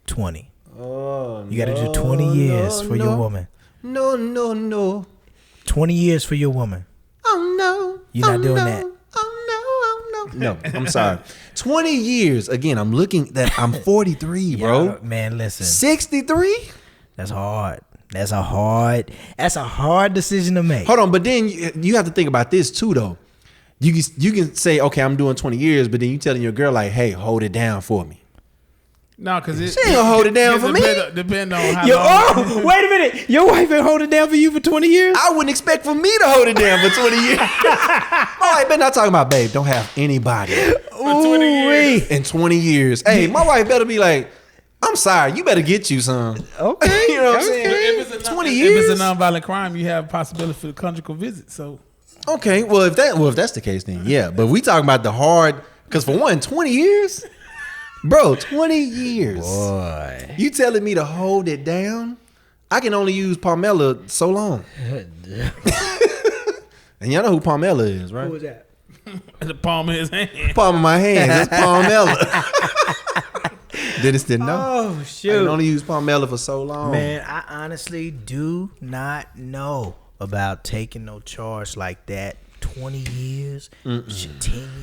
20. Oh, you got to do 20 years for your woman. No. 20 years for your woman. Oh no! You're not doing that. Oh no! No, I'm sorry. 20 years. Again, I'm looking that I'm 43, bro. Yeah, man, listen. 63? That's hard. That's a hard decision to make. Hold on, but then you have to think about this too, though. You can say, okay, I'm doing 20 years, but then you telling your girl like, hey, hold it down for me. No, because she ain't gonna hold it down for me. Depend on how long. Wait a minute. Your wife ain't hold it down for you for 20 years? I wouldn't expect for me to hold it down for 20 years. My wife better not talking about, babe, don't have anybody for 20 years. In 20 years. Hey, my wife better be like, I'm sorry, you better get you some. Okay. You know what I'm saying? If it's 20 years. If it's a nonviolent crime, you have a possibility for the conjugal visit. So okay, well if that's the case, then yeah. But we talking about the hard, because for one, 20 years. Bro, 20 years. Boy. You telling me to hold it down? I can only use Palmella so long. And y'all know who Palmella is, right? Who is that? The palm of his hand. Palm of my hand. That's Palmella. Dennis didn't know. Oh, shoot. I can only use Palmella for so long. Man, I honestly do not know about taking no charge like that. 20 years, 10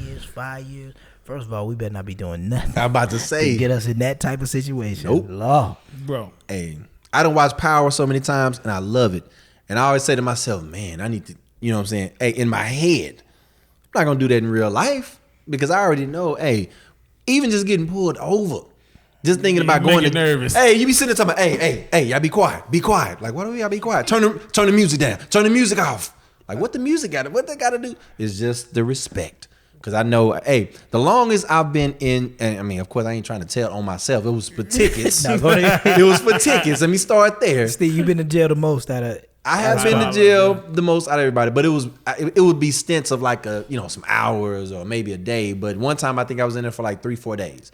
years, 5 years. First of all, we better not be doing nothing. I'm about to say. To get us in that type of situation. Nope. Lord. Bro. Hey, I done watched Power so many times, and I love it. And I always say to myself, man, I need to, you know what I'm saying? Hey, in my head, I'm not going to do that in real life because I already know, hey, even just getting pulled over, just thinking about going to. Nervous. Hey, you be sitting there talking about, hey, y'all be quiet. Be quiet. Like, why do y'all be quiet? Turn the music down. Turn the music off. Like, what they got to do is just the respect. Because I know, hey, the longest I've been in, and I mean, of course, I ain't trying to tell on myself. It was for tickets. It was for tickets. Let me start there. Steve, you've been to jail the most out of. I have been to jail the most out of everybody, but it would be stints of like some hours or maybe a day. But one time I think I was in there for like 3-4 days.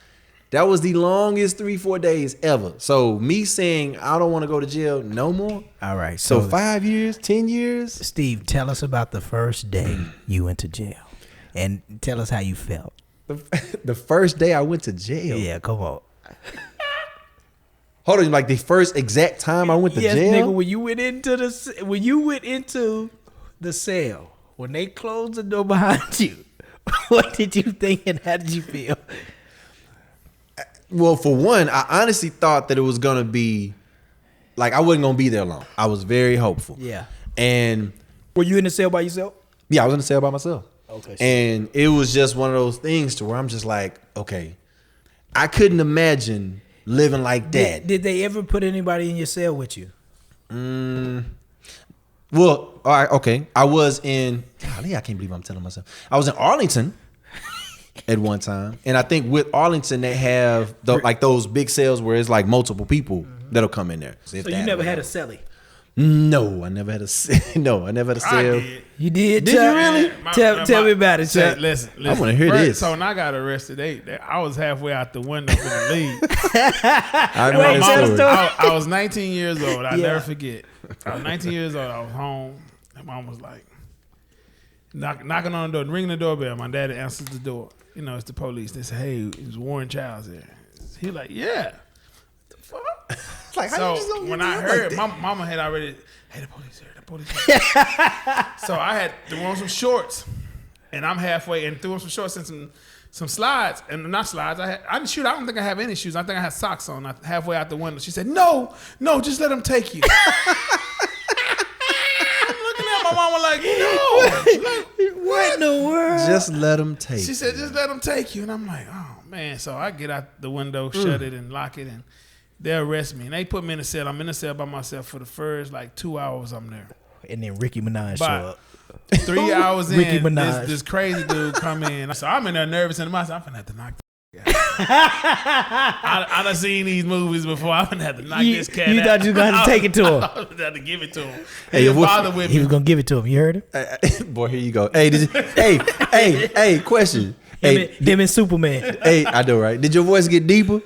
That was the longest 3-4 days ever. So me saying I don't want to go to jail no more. All right. So 5 years, 10 years. Steve, tell us about the first day you went to jail. And tell us how you felt. The first day I went to jail. Yeah, come on. Hold on, like the first exact time I went to jail? Yes, nigga, when you went into the cell, when they closed the door behind you, what did you think and how did you feel? Well, for one, I honestly thought that it was gonna be like I wasn't gonna be there long. I was very hopeful. Yeah. And were you in the cell by yourself? Yeah, I was in the cell by myself. Okay. And it was just one of those things to where I'm just like, okay, I couldn't imagine living like that. Did they ever put anybody in your cell with you? Well, all right, okay. I was in, golly, I can't believe I'm telling myself. I was in Arlington at one time. And I think with Arlington, they have like those big cells where it's like multiple people that'll come in there. So you never had a cellie? No, I never had a cell. No, I never had a cell. You did? Did you really? Tell me about it, Chuck. Listen. I want to hear this. So when I got arrested, I was halfway out the window for the lead. I was 19 years old. I'll never forget. I was 19 years old. I was home. And mom was like, knocking on the door, ringing the doorbell. My daddy answers the door. You know, it's the police. They say, hey, is Warren Childs there? He like, yeah. What the fuck? Like, so when I heard, my mama had already, hey, the police here. So I had threw on some shorts, and I'm halfway, and threw on some shorts and some slides, and not slides. I didn't shoot. I don't think I have any shoes. I think I had socks on. Halfway out the window, she said, "No, just let them take you." I'm looking at my mama like, no. What in the world? Just let them take. She said, just let them take you. And I'm like, oh man. So I get out the window, shut it, and lock it, and they arrest me. And they put me in a cell. I'm in a cell by myself for the first 2 hours I'm there. And then Ricky Minaj show up. 3 hours in, Ricky Minaj. This crazy dude come in. So I'm in there nervous in the mouth. I'm finna have to knock I done seen these movies before. I'm gonna have to knock this cat out. You thought you was gonna have to take it to him. I was gonna have to give it to him. Hey, He didn't bother with He me. was gonna give it to him. You heard him? Boy, here you go. Hey, hey, question. Him and Superman. Hey, I know, right? Did your voice get deeper?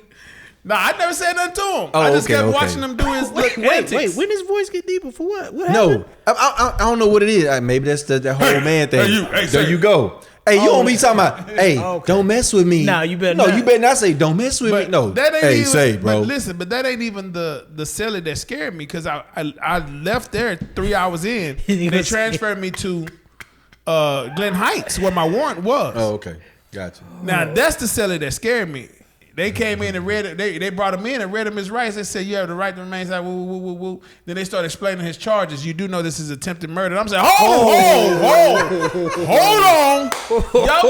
Nah, I never said nothing to him. Oh, I just kept okay. watching him do his Wait. When his voice get deeper for what? What happened? No, I don't know what it is. Maybe that's the whole man thing. hey, there you go. Hey, you don't be talking about, hey, don't mess with me. Nah, you better No, not. you better not say, don't mess with me. No, that ain't hey, even, say, bro. But listen, but that ain't even the cellie that scared me because I left there 3 hours in. They transferred me to Glen Heights where my warrant was. Oh, okay. Gotcha. Now that's the cellie that scared me. They came in and read it. They brought him in and read him his rights. They said you have the right to remain silent. Woo, woo, woo, woo. Then they started explaining his charges. You do know this is attempted murder. And I'm saying, hold on. Y'all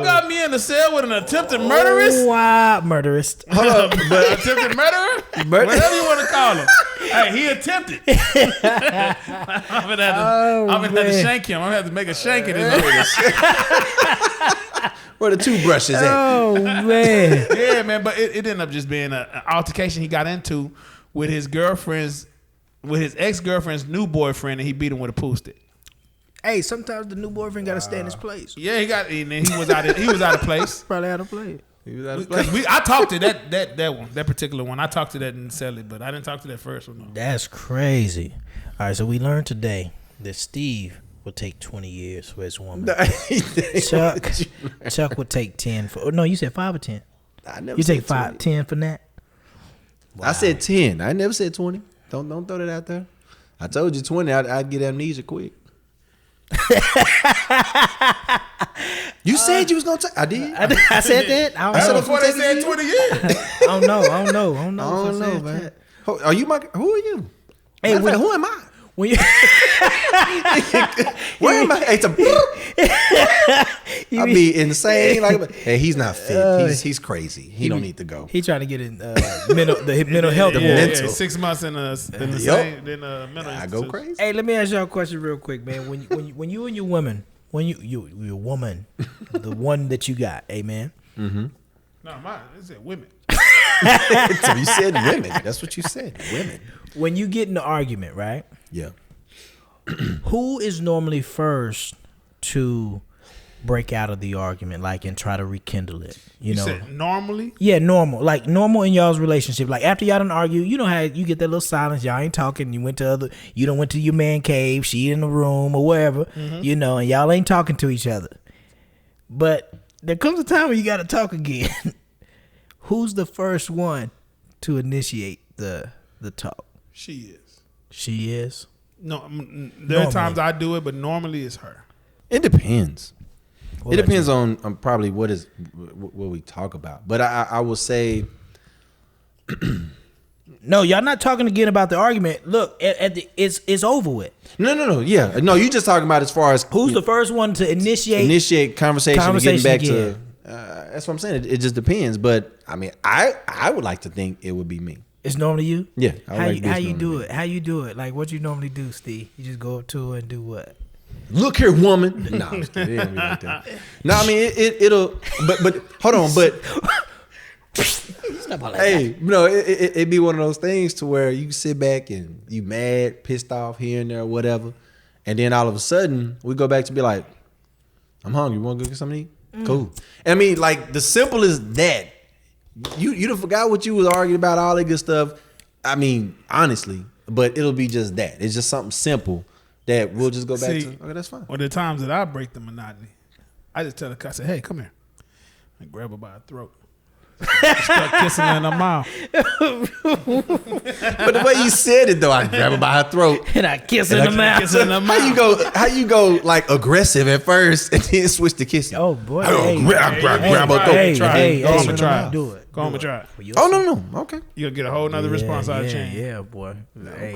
got me in the cell with an attempted murderess. Wow, murderous. Hold up, but Attempted murderer? Whatever you want to call him. Hey, he attempted. I'm gonna have to shank him. I'm gonna have to make a shank in his where the toothbrushes at? Oh man. Yeah, man, but it ended up just being an altercation he got into with his ex-girlfriend's new boyfriend, and he beat him with a pool stick. Hey, sometimes the new boyfriend gotta stay in his place. Yeah, he was out of place. Probably out of place. I talked to that particular one. I talked to that in Sally, but I didn't talk to that first one. No. That's crazy. All right, so we learned today that Steve would take 20 years for his woman. Chuck would take 10 for. No, you said 5 or 10. I never. You said take 5, 20. 10 for that. Wow. I said 10. I never said 20. Don't throw that out there. I told you 20. I'd get amnesia quick. You said you was gonna take. I did. I said that. I don't know. Before they said 20 years. I don't know, man. Who are you? Hey, who am I? When you, Where am I? I be insane. Hey, he's not fit. He's crazy. He don't need to go. he trying to get in mental health. Yeah, mental. 6 months in the same. Then mental. I go crazy. Hey, let me ask y'all a question real quick, man. When you and your woman, your woman, the one that you got, amen. No, mine. It said women. So you said women. That's what you said. Women. When you get in the argument, right? Yeah. Who is normally first to break out of the argument, and try to rekindle it? You know, said normally. Yeah, normal in y'all's relationship. Like after y'all done argue, you know how you get that little silence. Y'all ain't talking. You went to your man cave. She in the room or wherever. You know, and y'all ain't talking to each other. But there comes a time when you got to talk again. Who's the first one to initiate the talk? She is. She is. No, there are times I do it, but normally it's her. It depends. What it depends on probably what we talk about. But I will say, no, y'all not talking again about the argument. Look, it's over with. No. Yeah, no. You just talking about as far as who's the first one to initiate conversation and getting back again. to. That's what I'm saying. It just depends. But I mean, I would like to think it would be me. It's normally you? Yeah. How you do it? How you do it? Like what you normally do, Steve? You just go up to her and do what? Look here, woman. No, I'm just kidding. It ain't like that. No, I mean it'll. But hold on. But hey, it'd be one of those things to where you sit back and you mad, pissed off here and there, or whatever, and then all of a sudden we go back to be like, I'm hungry. You want to go get something to eat? Cool. I mean, like the simple as that. You done forgot what you was arguing about, all that good stuff. I mean, honestly, but it'll be just that. It's just something simple that we'll just go back to. Okay, that's fine. Or the times that I break the monotony, I just tell the I say, hey, come here. And grab her by the throat. Start kissing her in her mouth. But the way you said it though, I grab her by her throat and I kiss her in the mouth. How you go like aggressive at first and then switch to kissing? Oh boy, grab her throat. Go on and try. Do it. Go on and try. Oh no. Okay. You'll get a whole nother response out of chain. Yeah, boy. Okay.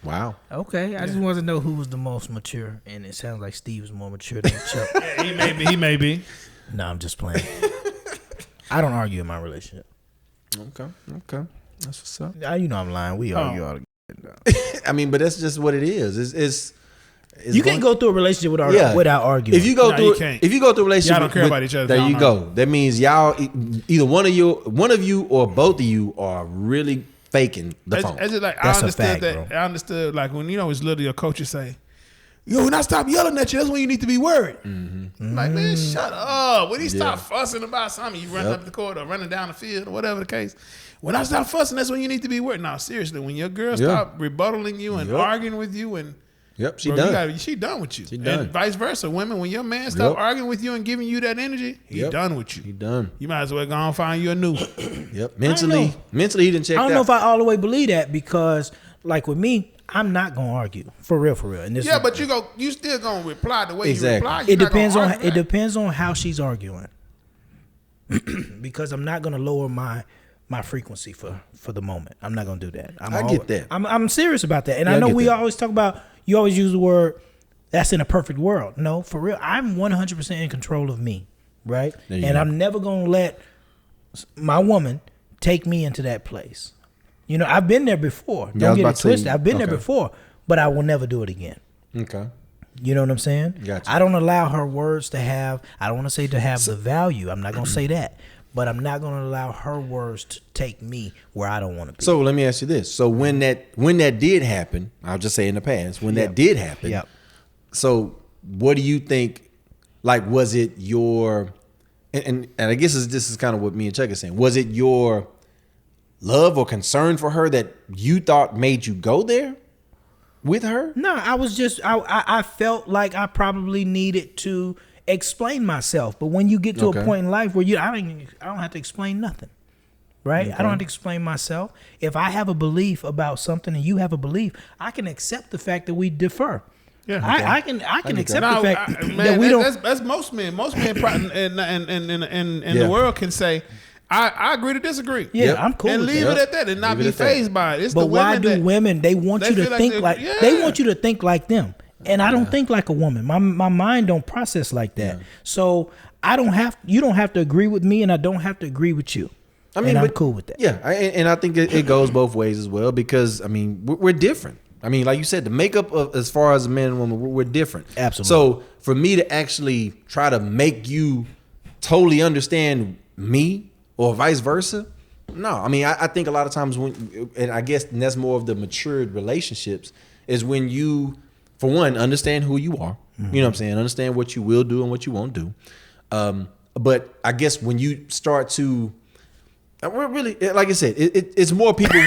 Wow. Okay, I just wanted to know who was the most mature, and it sounds like Steve was more mature than Chuck. Yeah, he may be. No, I'm just playing. I don't argue in my relationship. Okay. That's what's up. You know I'm lying. We argue all the I mean, but that's just what it is. It's you can't go through a relationship without arguing. If you go through a relationship, y'all don't care about each other. There you go. That means y'all either one of you or both of you are really faking the phone. It's just like That's I understood a fact, that. bro. I understood like when it's little, your coach would say, "Yo, when I stop yelling at you, that's when you need to be worried." Mm-hmm. Like, man, shut up. When he stop fussing about something, you running up the court or running down the field or whatever the case. When I stop fussing, that's when you need to be worried. Now, seriously, when your girl stop rebuttaling you and arguing with you and she done. She done with you. She done. And vice versa. Women, when your man stop arguing with you and giving you that energy, he done with you. He done. You might as well go and find you a new. Yep. Mentally, he didn't check. I don't know if I all the way believe that because, like with me, I'm not gonna argue for real. And this but you still gonna reply the way you reply. It depends on how she's arguing. Because I'm not gonna lower my frequency for the moment. I'm not gonna do that. I get that. I'm serious about that. And I know we always talk about. You always use the word, that's in a perfect world. No, for real. I'm 100% in control of me, right? And I'm never going to let my woman take me into that place. You know, I've been there before. Don't get it twisted. I've been there before, but I will never do it again. Okay. You know what I'm saying? Gotcha. I don't allow her words to have, I don't want to say to have the value. I'm not going to say that. But I'm not going to allow her words to take me where I don't want to be. So let me ask you this. So when that did happen, I'll just say in the past, when that did happen, so what do you think, like, was it your, and I guess this is kind of what me and Chuck are saying, was it your love or concern for her that you thought made you go there with her? No, I was just, I felt like I probably needed to explain myself, but when you get to a point in life where I don't have to explain nothing, right? I don't have to explain myself. If I have a belief about something and you have a belief, I can accept the fact that we differ. Yeah, I can accept the fact that we don't. That's most men. Most men in the world can say, I agree to disagree. Yeah, I'm cool. And leave it at that and not be fazed by it. It's but why do women? They want you to think like they want you to think like them. And I don't think like a woman. My mind don't process like that. Yeah. So you don't have to agree with me, and I don't have to agree with you. I mean, I'm cool with that. Yeah, and I think it goes both ways as well because I mean we're different. I mean, like you said, the makeup of as far as a man and woman, we're different. Absolutely. So for me to actually try to make you totally understand me or vice versa, no. I mean, I think a lot of times and I guess that's more of the matured relationships is when you, for one, understand who you are. Mm-hmm. You know what I'm saying? Understand what you will do and what you won't do. But I guess when you start to, really, like I said, it's more people,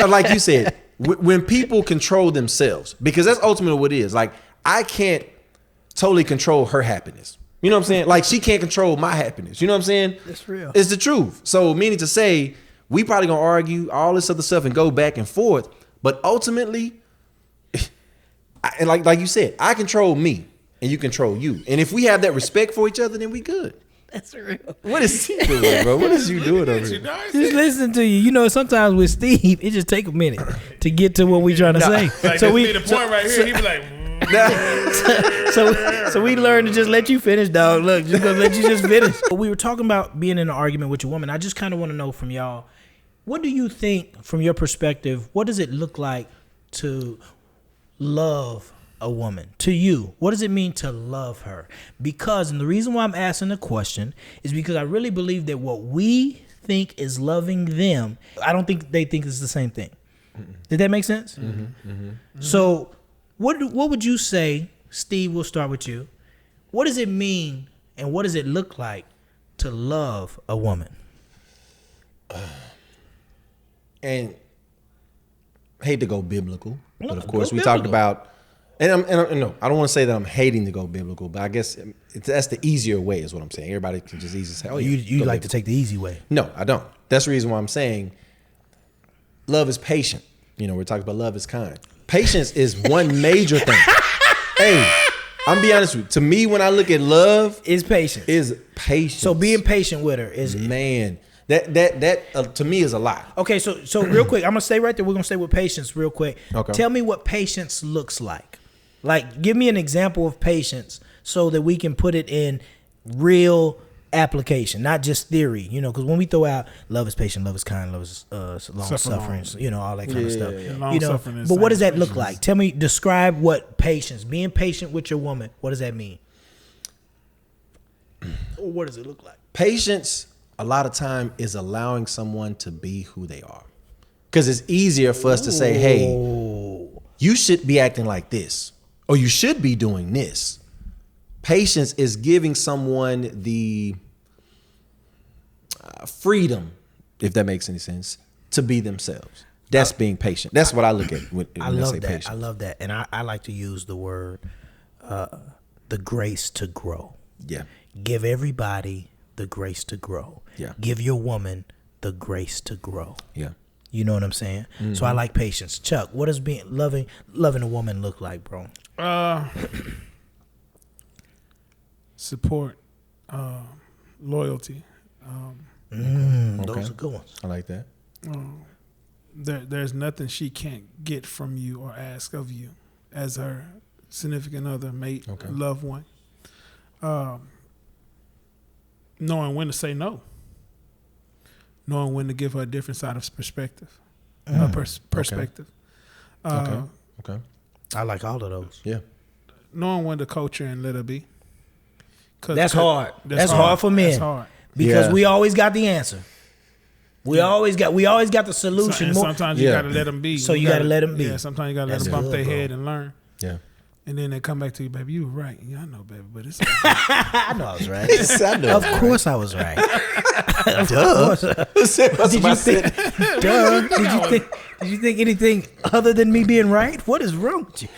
like you said, when people control themselves, because that's ultimately what it is. Like, I can't totally control her happiness. You know what I'm saying? Like, she can't control my happiness. You know what I'm saying? That's real. It's the truth. So, meaning to say, we probably gonna argue all this other stuff and go back and forth, but ultimately, and like you said, I control me and you control you. And if we have that respect for each other, then we good. That's real. What is he doing, bro? What is you doing over here? Just listen to you. You know, sometimes with Steve, it just take a minute to get to what we trying to say. Like, so we the point right here. He be like, so we learned to just let you finish, dog. Look, just gonna let you just finish. We were talking about being in an argument with your woman. I just kind of want to know from y'all, what do you think, from your perspective, what does it look like to love a woman? To you, what does it mean to love her? Because, and the reason why I'm asking the question is because I really believe that what we think is loving them, I don't think they think it's the same thing. Mm-hmm. Did that make sense? Mm-hmm. Mm-hmm. Mm-hmm. So what would you say, Steve, we'll start with you. What does it mean and what does it look like to love a woman? And I hate to go biblical, but of course we talked about, and no, I don't want to say that I'm hating to go biblical, but I guess that's the easier way is what I'm saying. Everybody can just easily say, oh, yeah, you like to take the easy way. No, I don't. That's the reason why I'm saying love is patient. You know, we're talking about love is kind. Patience is one major thing. Hey, I'm be honest with you. To me, when I look at love, is patience. Is patience. So being patient with her is man. That to me is a lot. Okay, so real quick, I'm gonna stay right there. We're gonna stay with patience real quick. Okay. Tell me what patience looks like. Like, give me an example of patience so that we can put it in real application, not just theory. You know, because when we throw out love is patient, love is kind, love is long suffering, you know, all that kind of stuff. Yeah. You know, but what does that look like? Tell me, describe what patience, being patient with your woman. What does that mean? Or what does it look like? Patience, a lot of time, is allowing someone to be who they are. Because it's easier for us to say, hey, you should be acting like this, or you should be doing this. Patience is giving someone the freedom, if that makes any sense, to be themselves. That's being patient. That's what I look at when I say patience. I love that. And I like to use the word, the grace to grow. Yeah. Give everybody the grace to grow. Yeah. Give your woman the grace to grow. Yeah. You know what I'm saying? Mm-hmm. So I like patience. Chuck, what does being loving a woman look like, bro? Support, loyalty. Those are good ones. I like that. There's nothing she can't get from you or ask of you as her significant other, mate, loved one. Knowing when to say no. Knowing when to give her a different side of perspective. Perspective. Okay. I like all of those. Yeah. Knowing when to coach her and let her be. That's hard. That's hard for men. That's hard. Because we always got the answer. We always got the solution. And sometimes you got to let them be. So you got to let them be. Yeah, sometimes you got to let them bump their head and learn. Yeah. And then they come back to you, baby, you were right. Yeah, I know, baby, but it's okay. I know I was right. Of course I was right. Duh. Did you think anything other than me being right? What is wrong with you?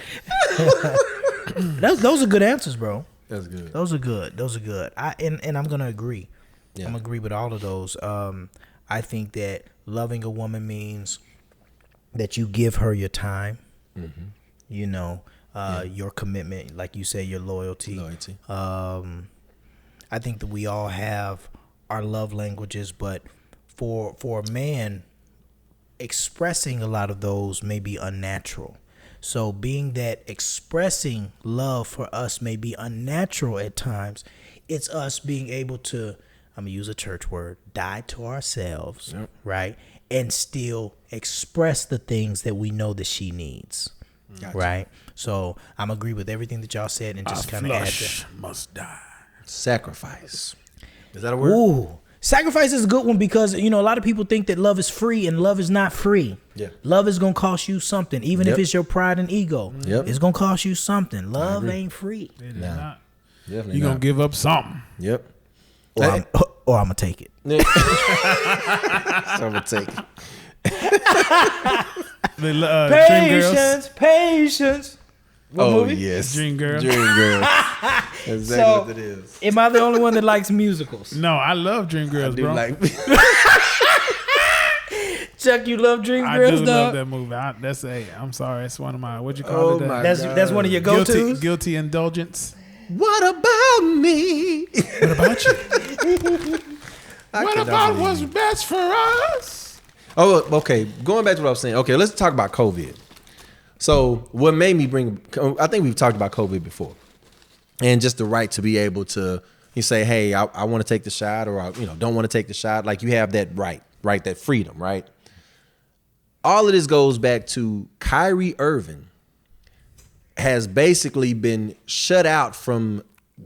Those are good answers, bro. That's good. Those are good. And I'm gonna agree. Yeah. I'm gonna agree with all of those. I think that loving a woman means that you give her your time. Mm-hmm. You know, your commitment, like you say, your loyalty. I think that we all have our love languages, but for a man, expressing a lot of those may be unnatural. So being that expressing love for us may be unnatural at times, it's us being able to, I'm going to use a church word, die to ourselves, right? And still express the things that we know that she needs, right? So I'm agree with everything that y'all said and just kind of add that. Must die. Sacrifice. Is that a word? Ooh. Sacrifice is a good one because, you know, a lot of people think that love is free and love is not free. Yeah. Love is going to cost you something, even if it's your pride and ego. Yep. It's going to cost you something. Love ain't free. It is not. Definitely You're going to give up something. Yep. Or I'm going to take it. So I'm going to take it. Patience. What movie? Yes. Dream Girl. That's exactly what it is. Am I the only one that likes musicals? No, I love Dream Girls, bro. Chuck, you love Dream I Girls, do dog? love that movie. I'm sorry. It's one of my, what'd you call it? That's one of your go-tos? Guilty indulgence. What about me? What about you? What about what's best for us? Oh, okay. Going back to what I was saying. Okay, let's talk about COVID. So what made me I think we've talked about COVID before. And just the right to be able to, you say, hey, I want to take the shot, or I, don't want to take the shot. Like, you have that right, that freedom, right? All of this goes back to Kyrie Irving has basically been shut out from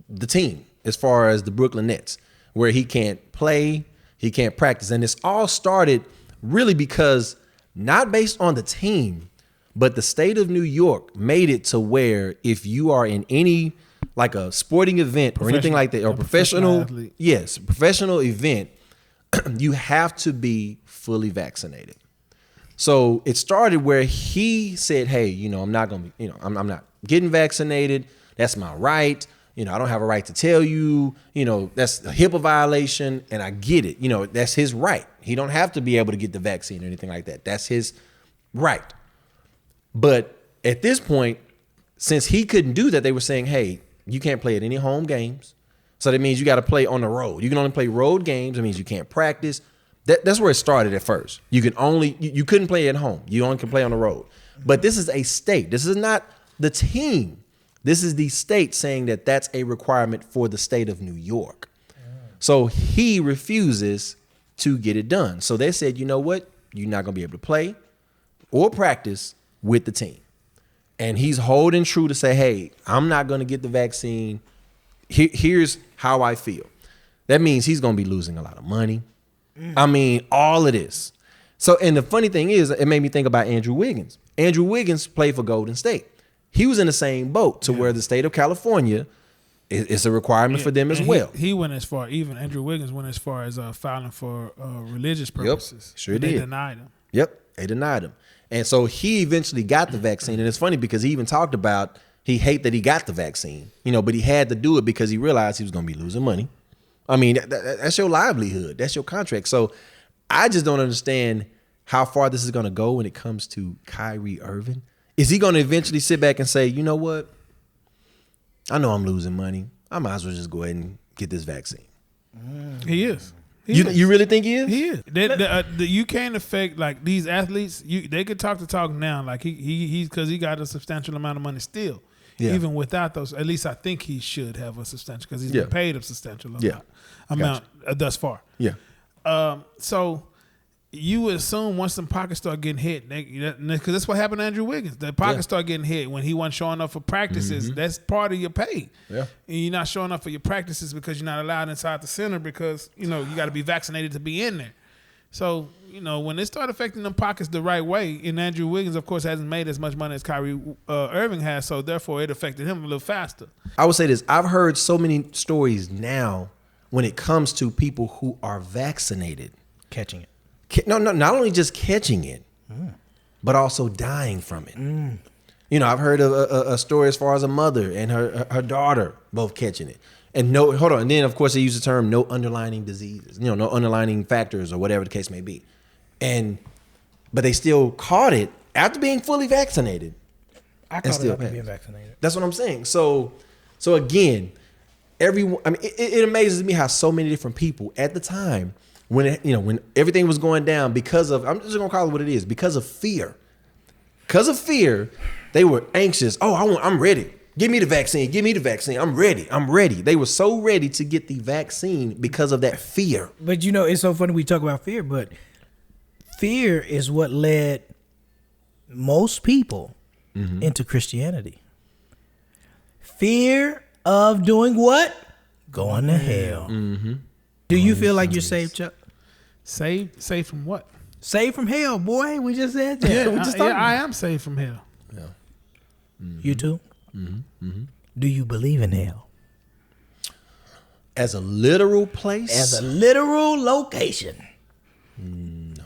the team as far as the Brooklyn Nets, where he can't play, he can't practice. And this all started really because not based on the team, but the state of New York made it to where if you are in any, like a sporting event or anything like that, or professional event, you have to be fully vaccinated. So it started where he said, hey, I'm not going to be, I'm not getting vaccinated. That's my right. I don't have a right to tell you, that's a HIPAA violation, and I get it. That's his right. He don't have to be able to get the vaccine or anything like that. That's his right. But at this point, since he couldn't do that, they were saying, hey, you can't play at any home games. So that means you got to play on the road. You can only play road games. It means you can't practice. That's where it started at first. You couldn't play at home. You only can play on the road. But this is a state. This is not the team. This is the state saying that that's a requirement for the state of New York. So he refuses to get it done. So they said, you know what? You're not going to be able to play or practice with the team. And he's holding true to say, hey, I'm not going to get the vaccine. Here's how I feel. That means he's going to be losing a lot of money. I mean, all of this. So, and the funny thing is, it made me think about Andrew Wiggins. Andrew Wiggins played for Golden State. He was in the same boat to where the state of California is a requirement for them as well. He went as far, even Andrew Wiggins went as far as filing for religious purposes. Yep, sure did. They denied him. Yep, they denied him. And so he eventually got the vaccine. And it's funny because he even talked about he hate that he got the vaccine, but he had to do it because he realized he was going to be losing money. I mean, that's your livelihood. That's your contract. So I just don't understand how far this is going to go when it comes to Kyrie Irving. Is he going to eventually sit back and say, you know what? I know I'm losing money. I might as well just go ahead and get this vaccine. He is. You really think he is? He is. You can't affect like these athletes. They could talk the talk now, like he's because he got a substantial amount of money still. Yeah. Even without those, at least I think he should have a substantial because he's been paid a substantial amount thus far. Yeah. So you would assume once some pockets start getting hit, because that's what happened to Andrew Wiggins. The pockets start getting hit when he wasn't showing up for practices. That's part of your pay. Yeah. And you're not showing up for your practices because you're not allowed inside the center because, you got to be vaccinated to be in there. So, when they start affecting them pockets the right way, and Andrew Wiggins, of course, hasn't made as much money as Kyrie Irving has, so therefore it affected him a little faster. I would say this. I've heard so many stories now when it comes to people who are vaccinated. Catching it. No, not only just catching it, but also dying from it. I've heard of a story as far as a mother and her daughter both catching it. And and then of course they use the term no underlying diseases, no underlying factors or whatever the case may be. But they still caught it after being fully vaccinated. I caught it after being vaccinated. That's what I'm saying. So again, everyone. I mean, it amazes me how so many different people at the time when everything was going down because of, I'm just gonna call it what it is, because of fear. Because of fear, they were anxious. Oh, I'm ready. Give me the vaccine. Give me the vaccine. I'm ready. They were so ready to get the vaccine because of that fear. But it's so funny we talk about fear, but fear is what led most people into Christianity. Fear of doing what? Going to hell. Mm-hmm. Do you feel like you're saved, Chuck? Saved from what? Saved from hell, boy. We just said that. Yeah, I am saved from hell. Yeah. Mm-hmm. You too? Mm-hmm. Mm-hmm. Do you believe in hell? As a literal place? As a literal location? No.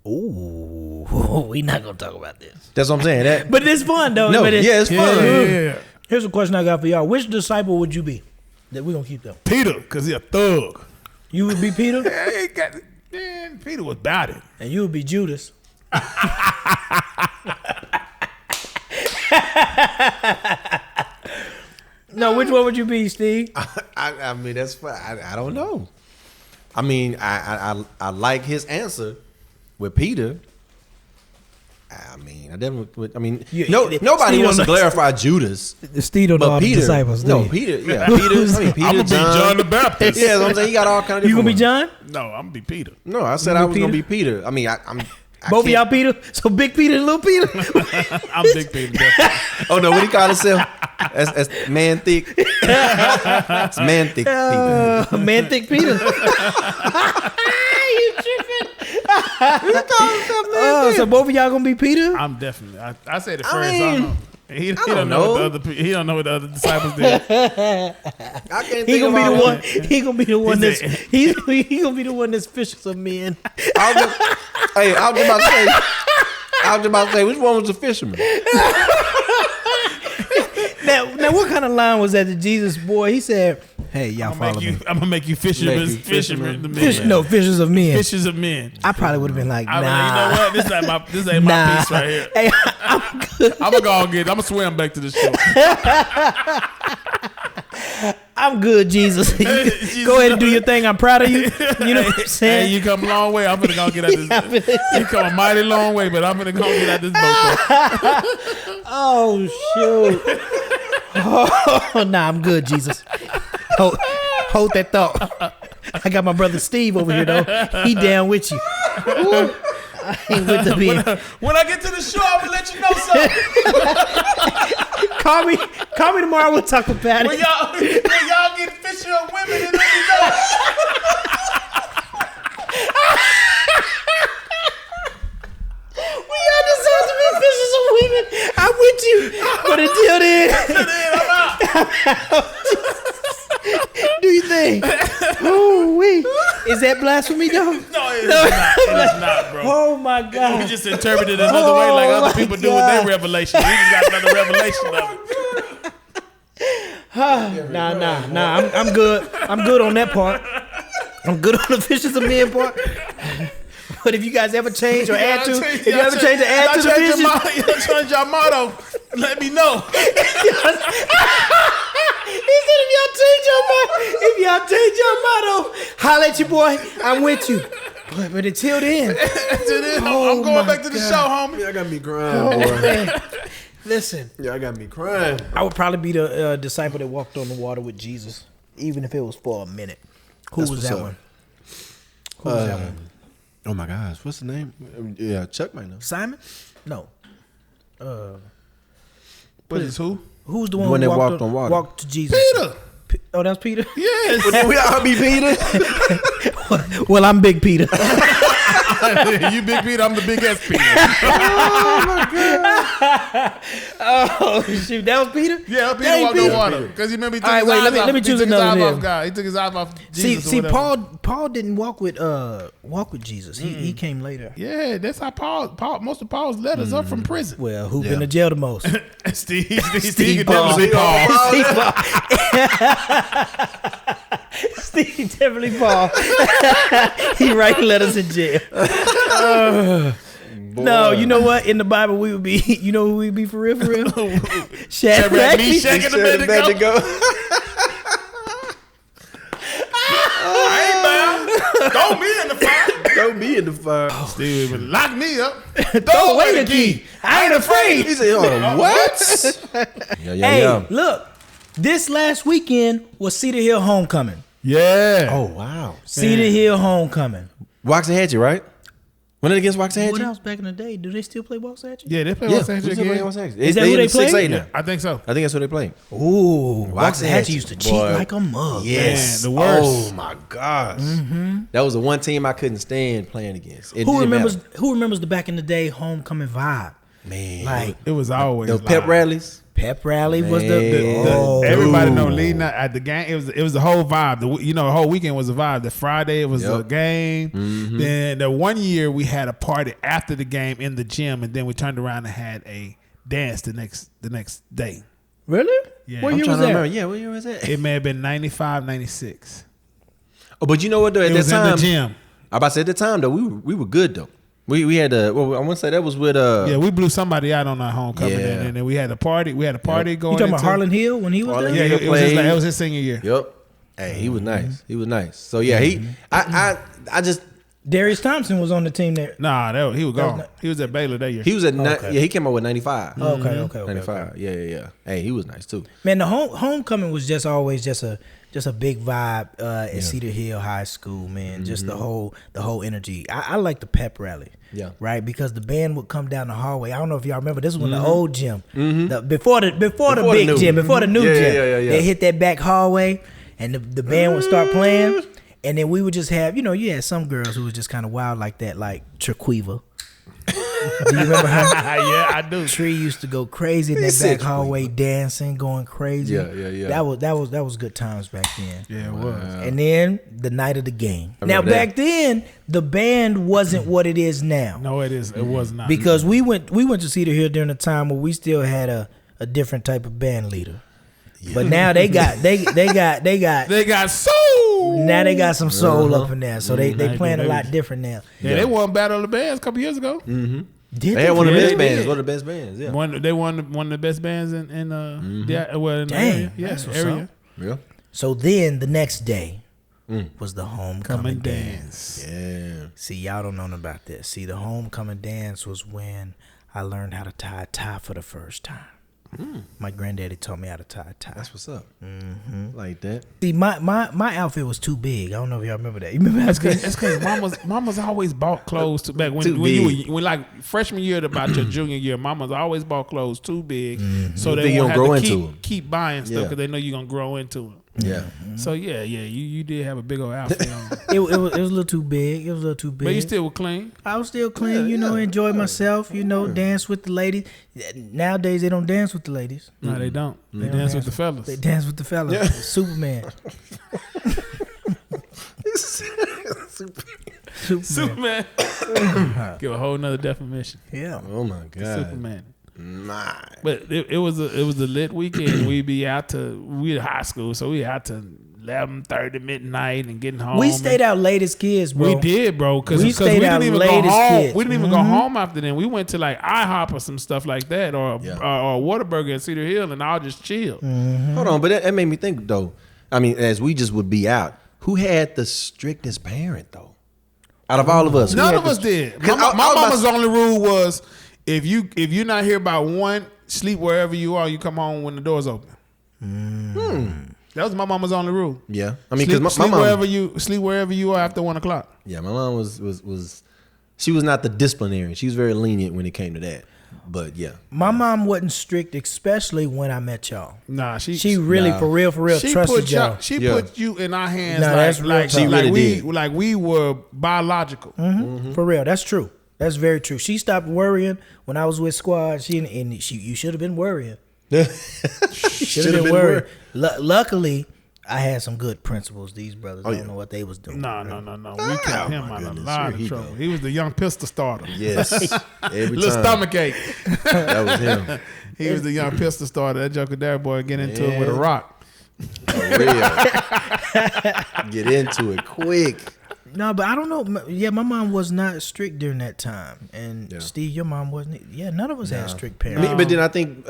Ooh, we not going to talk about this. That's what I'm saying. But it's fun, though. No, it's fun. Yeah. Here's a question I got for y'all. Which disciple would you be? That we're going to keep them. Peter, because he's a thug. You would be Peter? Man, Peter was about it. And you would be Judas. No, which one would you be, Steve? I mean, that's fine. I don't know. I mean, I like his answer with Peter. I mean, I definitely would. I mean, nobody wants to glorify Judas. Steve don't know all the disciples. No, Peter. Yeah, Peter. I'm gonna be John the Baptist. Yeah, I'm saying he got all kind of. You gonna be John? No, I'm gonna be Peter. No, I said I was gonna be Peter. I mean, I'm. Both of y'all Peter? So Big Peter and Little Peter? I'm Big Peter. Definitely. Oh no, what do you call himself? That's man thick. It's man thick Peter. Man thick Peter. You tripping? So both of y'all gonna be Peter? I'm definitely. I said it first. I don't know. He don't know what the other disciples did. I can't think about one. He gonna be the one that's he gonna be the one that's fishers of men. I was just about to say, which one was the fisherman? Now, what kind of line was that to Jesus, boy? He said, "Hey, y'all follow me. I'm gonna make you fishermen. Fishers of men. Fishers of men. Fishers of men." I probably would have been like, "Nah, you know what? This ain't my piece right here. Hey, I'm good. I'm gonna swim back to the shore." I'm good, Jesus. Go ahead and do your thing. I'm proud of you. You know what I'm saying? Hey, you come a long way. I'm finna go get out this. You come a mighty long way, but I'm finna go get out this boat. Oh shoot! Oh, nah, I'm good, Jesus. Hold that thought. I got my brother Steve over here though. He down with you. Ooh. I ain't with the being. When I get to the show, I'm gonna let you know something. Call me tomorrow. We'll talk about it. When y'all get fishy on women, and let me know. We all deserve to be fishes of women. I'm with you, but until then, I'm out. Do you think? Oh, wait. Is that blasphemy, though? No, it's not, bro. Oh, my God. We just interpret it another way like other people do with their revelation. We just got another revelation of it. Nah. I'm good. I'm good on that part. I'm good on the fishes of men part. But if you guys ever change or add to, if you ever change or add to the fishes, you change your motto, let me know. He said, if y'all change your motto, holla at your boy. I'm with you. But until then, I'm going back to the show, homie. Yeah, I got me crying, boy. Man. Listen. Yeah, I got me crying. I would probably be the disciple that walked on the water with Jesus, even if it was for a minute. Who was that one? Who was that one? Oh my gosh, what's the name? Yeah, Chuck might know. Simon? No. What is who? Who's the one who that walked on water? Walked to Jesus. Peter. Oh, that's Peter? Yes. Well, we all be Peter. Well, I'm Big Peter. You Big Peter, I'm the big S Peter. Oh my God. Oh shoot, that was Peter? Yeah, Peter walked on water. Because you remember he took his eyes off. Let me choose another name. God. He took his eyes off Jesus. See, Paul didn't walk with Jesus. He came later. Yeah, that's how Paul most of Paul's letters are from prison. Well, who been to jail the most? Steve Paul. definitely Paul. Steve definitely Paul. He writing letters in jail. No, you know what? In the Bible, we would be. You know who we'd be for real? Shadrach, Meshach, and Abednego. I ain't bound. Throw me in the fire. Throw me in the fire. Steve, lock me up. Throw away the key. I ain't afraid. He said, "Oh, what?" Hey, look. This last weekend was Cedar Hill Homecoming. Yeah. Oh wow. Cedar Hill Homecoming. Waxahachie, right? When it against Waxahachie? What else back in the day? Do they still play Waxahachie? Yeah, they play Yeah, Waxahachie again. Is that who they play? 6-8 now. I think so. I think that's what they play. Ooh, Waxahachie Waxahachie used to cheat boy. like a mug. Yes, Man, the worst. Oh my gosh, that was the one team I couldn't stand playing against. Who remembers the back in the day homecoming vibe? Man, Like It was always those pep rallies. pep rally was everybody know leading up at the game. It was the whole vibe. The whole weekend was a vibe. The Friday it was a game. Mm-hmm. Then the one year we had a party after the game in the gym, and then we turned around and had a dance the next day. Really? Yeah. What I'm year trying was to that? remember. Yeah, what year was that? It may have been 95, 96. Oh, but you know what though? At It that was time, in the gym. I about to say at the time though, we were good though. We had I want to say that was with Yeah, we blew somebody out on our homecoming, Yeah. and then we had a party. We had a party going. You talking about into- Harlan Hill when he was Harlan there? Yeah, Hill it was his senior year. Yep. Hey, he was nice. He was nice. So yeah, I just Darius Thompson was on the team there. Nah, he was gone. not- He was at Baylor that year. he was at Okay. he came out with 95. Okay. 95. Yeah. Hey, he was nice too. Man, the homecoming was just always just a big vibe at Cedar Hill High School, man. Just the whole energy. I like the pep rally. Yeah. Right, because the band would come down the hallway. I don't know if y'all remember. This was when the old gym, before the big new. gym, before the new gym. Yeah. They hit that back hallway, and the band would start playing, and then we would just have, you had some girls who was just kind of wild like that, like Traquiva. Do you remember her? Yeah, I do. Tree used to go crazy in that said back hallway, dancing, going crazy. Yeah. That was good times back then. Yeah, it was. And then the night of the game. Now remember that. back then, the band wasn't what it is now. No, it is. It was not. Because we went to Cedar Hill during a time where we still had a different type of band leader. But now they got they got soul. now they got some soul up in there. So they playing a lot different now. Yeah, they won Battle of the Bands a couple years ago. Did They had one of the really? best bands. One of the best bands. Yeah. They won one of the best bands in the area. Yeah, That's what's area. up. Yeah. So then the next day was the homecoming dance. Yeah. See, y'all don't know nothing about this. See, the homecoming dance was when I learned how to tie a tie for the first time. My granddaddy taught me how to tie a tie. That's what's up. Like that. See, my outfit was too big. I don't know if y'all remember that. You remember That's because mama's always bought clothes back when you were like freshman year to about your junior year. Mama's always bought clothes too big, so they won't have to keep buying stuff because they know you're gonna grow into them. Yeah. So you did have a big old outfit on. It was a little too big. It was a little too big. But you still were clean. I was still clean, enjoy myself, dance with the ladies. Nowadays they don't dance with the ladies. No, they don't. They dance with the fellas. They dance with the fellas. Yeah. Superman. Superman. Give a whole nother definition. Yeah. Oh my God. Superman. Nah. But it was a lit weekend. We'd be we high school, so we out to 11:30 midnight and getting home. We stayed out late as kids, bro. We did, bro, because we didn't even go home. We didn't even go home after then. We went to like IHOP or some stuff like that, or Whataburger in Cedar Hill, and I'll just chill. Hold on, but that made me think though. I mean, as we just would be out, who had the strictest parent though? Out of all of us, none of us did. My mama's only rule was if you're not here by 1, sleep wherever you are. You come home when the door's open. That was my mama's only rule. Yeah, I mean, because my mom sleep wherever you are after 1 o'clock. Yeah, my mom was she was not the disciplinarian. She was very lenient when it came to that. But yeah, my mom wasn't strict, especially when I met y'all. Nah, she really for real trusted y'all. She put you in our hands like we were biological. For real, that's true. That's very true. She stopped worrying when I was with SCWAD. You should have been worrying. Should have been worried. Luckily, I had some good principles. These brothers don't know what they was doing. No. We kept him out of a lot of trouble. He was the young pistol starter. Yes. Every little time. stomach ache. That was him. He was the young pistol starter. That Joker there boy get into it with a rock. For real. Get into it quick. No, but I don't know. Yeah, my mom was not strict during that time. And Steve, your mom wasn't. Yeah, none of us had strict parents. But then I think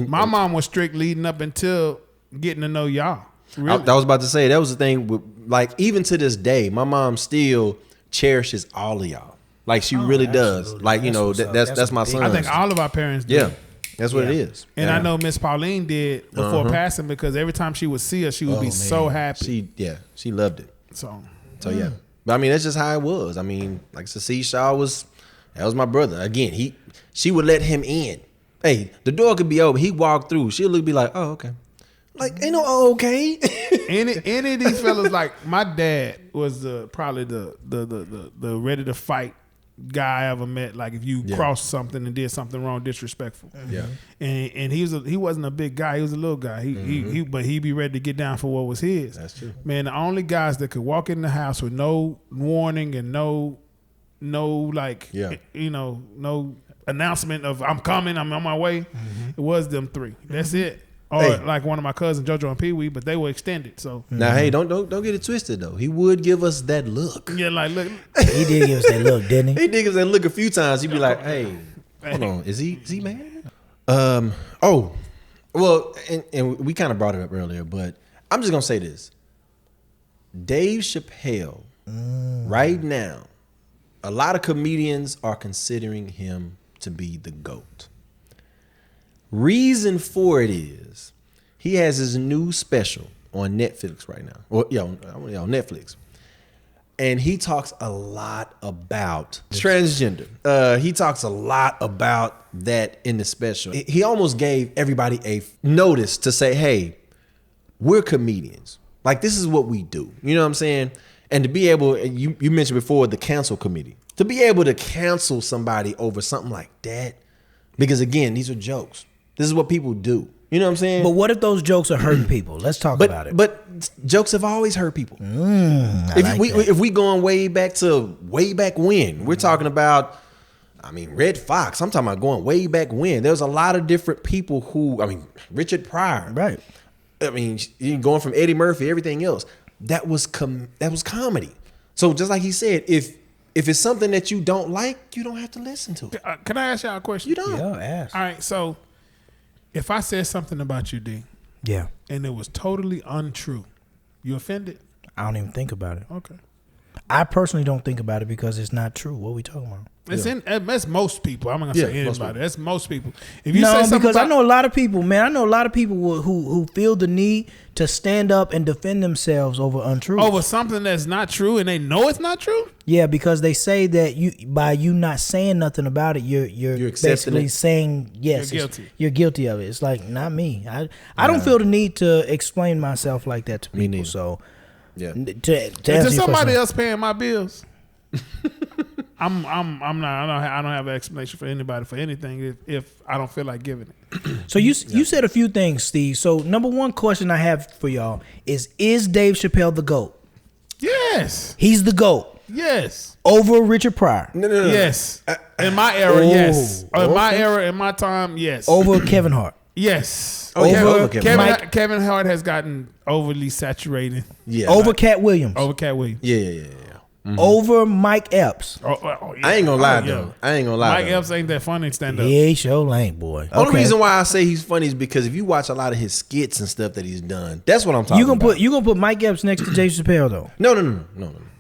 my mom was strict leading up until getting to know y'all. Really? I was about to say that was the thing with, like, even to this day, my mom still cherishes all of y'all. Like she really does. Like, that's my son. I think all of our parents do. Yeah. That's what it is. And I know Miss Pauline did before passing, because every time she would see us, she would be so happy. She loved it. So yeah. But I mean, that's just how it was. I mean, like C. Shaw was my brother. Again, she would let him in. Hey, the door could be open. He walked through. She'll be like, "Oh, okay." Like, ain't no okay. any of these fellas, like my dad was probably the ready to fight guy I ever met. Like if you crossed something and did something wrong, disrespectful. Yeah. And he wasn't a big guy. He was a little guy. But he'd be ready to get down for what was his. That's true. Man, the only guys that could walk in the house with no warning and no announcement of I'm coming, I'm on my way. It was them three. That's it. Or like one of my cousins, JoJo and Pee Wee, but they were extended. So now, hey, don't get it twisted though. He would give us that look. Yeah, like look. He did give us that look, didn't he? He did give us that look a few times. He'd be like, "Hey, hold on, is he mad?" Well, and we kind of brought it up earlier, but I'm just gonna say this: Dave Chappelle, right now, a lot of comedians are considering him to be the GOAT. Reason for it is he has his new special on Netflix right now. On Netflix. And he talks a lot about transgender. He talks a lot about that in the special. He almost gave everybody a notice to say, hey, we're comedians. Like, this is what we do. You know what I'm saying? And to be able, you mentioned before the cancel committee. To be able to cancel somebody over something like that, because again, these are jokes. This is what people do. You know what I'm saying? But what if those jokes are hurting people? Let's talk about it. But jokes have always hurt people. If we going way back when, we're talking about, Red Fox. I'm talking about going way back when. There's a lot of different people who, Richard Pryor. Right. Going from Eddie Murphy, everything else. That was comedy. So just like he said, if it's something that you don't like, you don't have to listen to it. Can I ask y'all a question? You don't. Yeah, ask. All right, so if I said something about you, D, Yeah. And it was totally untrue. You offended? I don't even think about it. Okay. I personally don't think about it because it's not true. What are we talking about? That's most people. I'm not gonna say anybody. That's most people. If you say because I know a lot of people, man. I know a lot of people who feel the need to stand up and defend themselves over untruth, over something that's not true, and they know it's not true. Yeah, because they say that you not saying nothing about it, you're basically saying yes, you're guilty of it. It's like not me. I don't feel the need to explain myself like that to people. Me neither. So yeah, to somebody else paying my bills. I'm not. I don't have an explanation for anybody for anything if I don't feel like giving it. So you said a few things, Steve. So number one question I have for y'all is Dave Chappelle the GOAT? Yes. He's the GOAT. Yes. Over Richard Pryor. No. Yes. In my era, yes. In my era, in my time, yes. Over Kevin Hart. Yes. Over Kevin Hart has gotten overly saturated. Yeah. Over Cat Williams. Over Cat Williams. Yeah. Mm-hmm. Over Mike Epps. Yeah. I ain't gonna lie though. Mike Epps ain't that funny stand up. Yeah, he sure ain't, boy. Only reason why I say he's funny is because if you watch a lot of his skits and stuff that he's done, that's what I'm talking about. You gonna put Mike Epps next to Dave Chappelle though? No.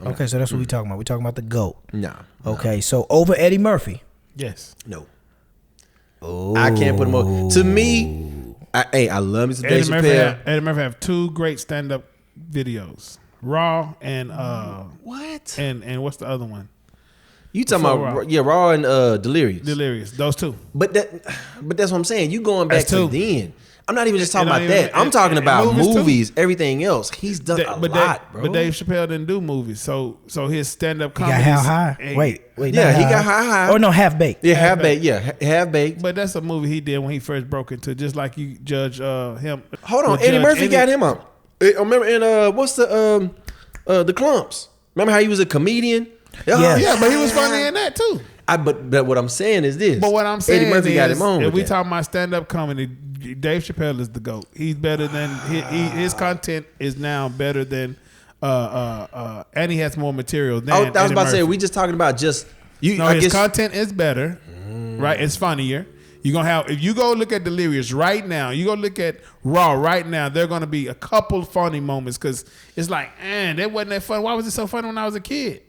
Okay, so that's what we talking about. We talking about the GOAT. Nah. Okay, so over Eddie Murphy. Yes. No. Oh. I can't put him over. To me, I love Mr. Dave Chappelle. Eddie Murphy have two great stand up videos. Raw and what? And what's the other one? You talking about Raw and Delirious. Delirious, those two. But that's what I'm saying. You going back to then. I'm not even just talking about that. I'm talking about movies, everything else. He's done a lot, bro. But Dave Chappelle didn't do movies, so his stand up comedy. He got How High? Wait. Yeah, he got High. Oh no, Half Baked. Yeah, Half Baked. Yeah, Half Baked. But that's a movie he did when he first broke into. Just like you judge him. Hold on, Eddie Murphy got him up. I remember in what's the Clumps? Remember how he was a comedian? Yeah, but he was funny in that too. But what I'm saying is this. But what I'm saying Eddie Murphy got him on. If we talking about stand up comedy, Dave Chappelle is the GOAT. He's better than his content is now better than and he has more material than. I was about to say we just talking about just you. No, his content is better, right? It's funnier. You're gonna have if you go look at Delirious right now, you go look at Raw right now, there are gonna be a couple funny moments because it's like, that wasn't that funny. Why was it so funny when I was a kid?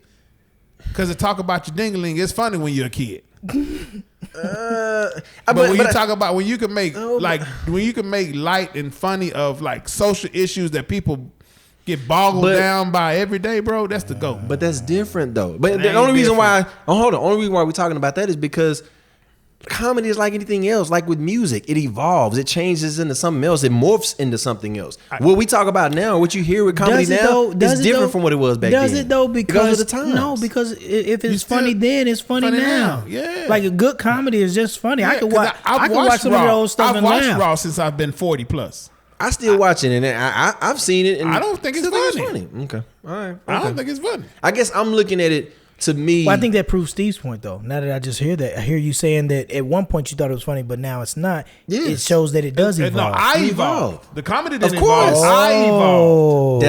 Because to talk about your dingling is funny when you're a kid. But when you talk about when you can make light and funny of like social issues that people get boggled down by every day, bro, that's the GOAT. But that's different though. But the only reason why only reason why we're talking about that is because comedy is like anything else. Like with music, it evolves, it changes into something else, it morphs into something else. What we talk about now, what you hear with comedy now, is different from what it was back then. Does it though? Because of the times. No, because if it's funny then, it's funny now. Yeah, like a good comedy is just funny. I can watch some of the old stuff and laugh. I've watched Raw since I've been 40 plus. I still watching it, and I've seen it. And I don't think it's funny. Okay, all right. Okay. I don't think it's funny. I guess I'm looking at it. To me, well, I think that proves Steve's point, though. Now that I just hear that, I hear you saying that at one point you thought it was funny, but now it's not. Yes. It shows that it does evolve. No, I evolved. The comedy didn't evolve. I evolved.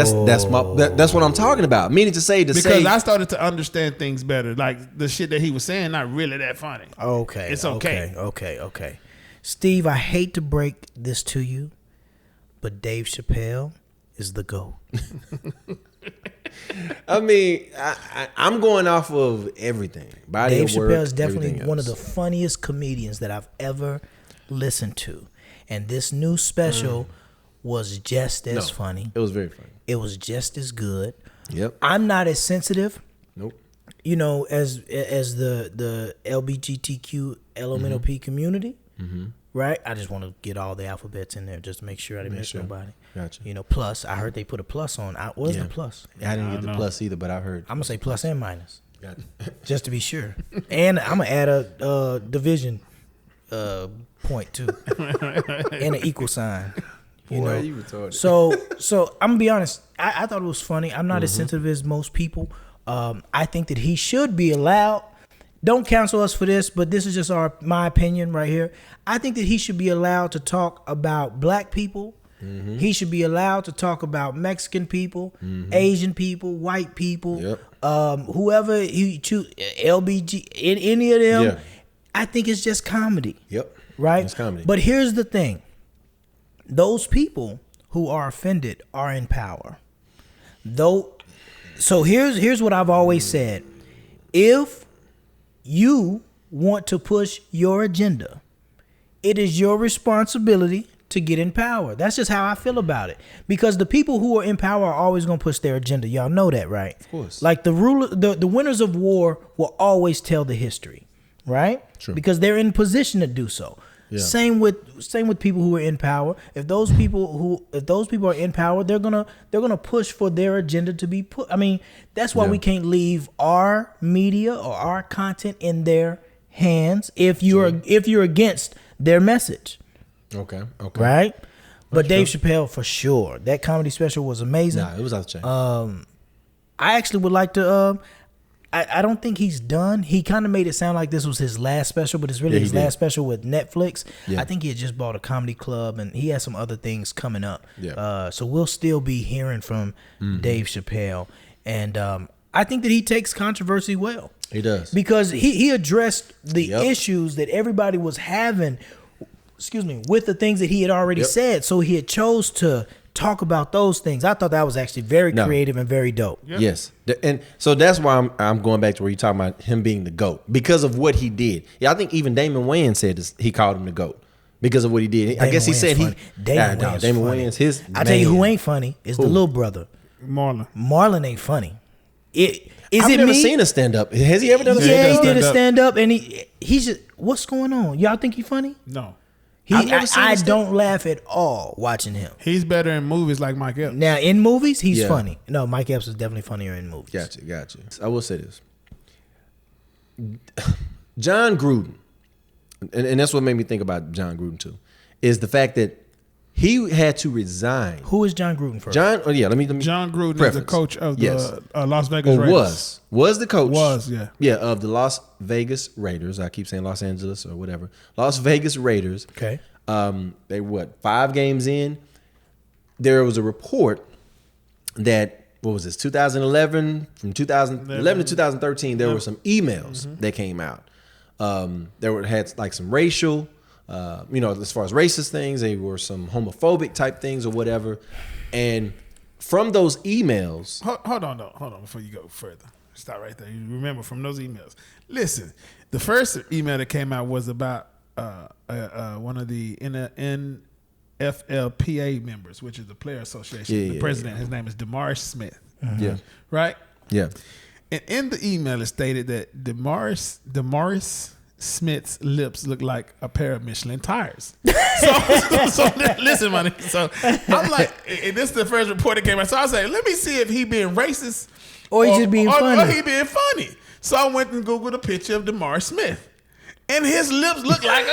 That's what I'm talking about. Meaning to say because I started to understand things better. Like the shit that he was saying, not really that funny. Okay, it's okay. Okay. Steve, I hate to break this to you, but Dave Chappelle is the GOAT. I mean, I'm going off of everything. Dave Chappelle is definitely one of the funniest comedians that I've ever listened to. And this new special was just as funny. It was very funny. It was just as good. Yep. I'm not as sensitive. Nope. You know, as the LGBTQ LMNOP community. Mm-hmm. Right? I just want to get all the alphabets in there just to make sure I didn't miss nobody. Gotcha. You know, plus, I heard they put a plus on. What's the plus? I didn't get the plus either, but I heard. I'm going to say plus and minus. Gotcha. Just to be sure. And I'm going to add a division point, too. And an equal sign. You know? You retarded. So I'm going to be honest. I thought it was funny. I'm not as sensitive as most people. I think that he should be allowed. Don't counsel us for this, but this is just my opinion right here. I think that he should be allowed to talk about black people. Mm-hmm. He should be allowed to talk about Mexican people, Asian people, white people, whoever he choose, LBG, any of them. Yeah. I think it's just comedy. Yep. Right? It's comedy. But here's the thing. those people who are offended are in power. So here's what I've always said. If you want to push your agenda, it is your responsibility to get in power. That's just how I feel about it. Because the people who are in power are always going to push their agenda. Y'all know that, right? Of course. Like the winners of war will always tell the history, right? True. Because they're in position to do so. Yeah. Same with people who are in power. If those people are in power, they're gonna push for their agenda to be put. I mean, that's why we can't leave our media or our content in their hands if you're against their message. Okay. Right? But Dave Chappelle, for sure, that comedy special was amazing. Nah, it was out the chain. I actually would like to. I don't think he's done. He kind of made it sound like this was his last special, but it's really his last special with Netflix. Yeah. I think he had just bought a comedy club, and he has some other things coming up. Yeah. So we'll still be hearing from Dave Chappelle, and I think that he takes controversy well. He does, because he addressed the issues that everybody was having. With the things that he had already said, so he had chose to talk about those things. I thought that was actually very creative and very dope. Yep. Yes. And so that's why I'm going back to where you're talking about him being the GOAT because of what he did. Yeah, I think even Damon Wayans said this, he called him the GOAT because of what he did. I guess he said Damon Wayans, his I tell you who ain't funny is the little brother. Marlon ain't funny. I've never seen a stand up. Has he ever done a stand up? Yeah, he did a stand up and he's just, what's going on? Y'all think he funny? No. I don't laugh at all watching him. He's better in movies like Mike Epps. Now, in movies, he's funny. No, Mike Epps is definitely funnier in movies. Gotcha. I will say this. John Gruden, and that's what made me think about John Gruden too, is the fact that he had to resign. Who is John Gruden first? John Gruden is the coach of the Las Vegas Raiders. Was the coach. Of the Las Vegas Raiders. I keep saying Los Angeles or whatever. Las Vegas Raiders. Okay. They were 5 games in. There was a report that, 2011? From 2011 to 2013, there were some emails that came out. Had like some racial, as far as racist things, they were some homophobic type things or whatever. And from those emails, hold on before you go further. Stop right there. You remember from those emails. Listen, the first email that came out was about one of the NFLPA members, which is the Player Association. The president, his name is DeMaurice Smith. Yeah. Right? Yeah. And in the email, it stated that DeMaurice Smith's lips look like a pair of Michelin tires. So listen, man. So I'm like, and this is the first report that came out. So I was like, let me see if he being racist or he just being funny. Or he being funny. So I went and Googled a picture of DeMaurice Smith. And his lips look like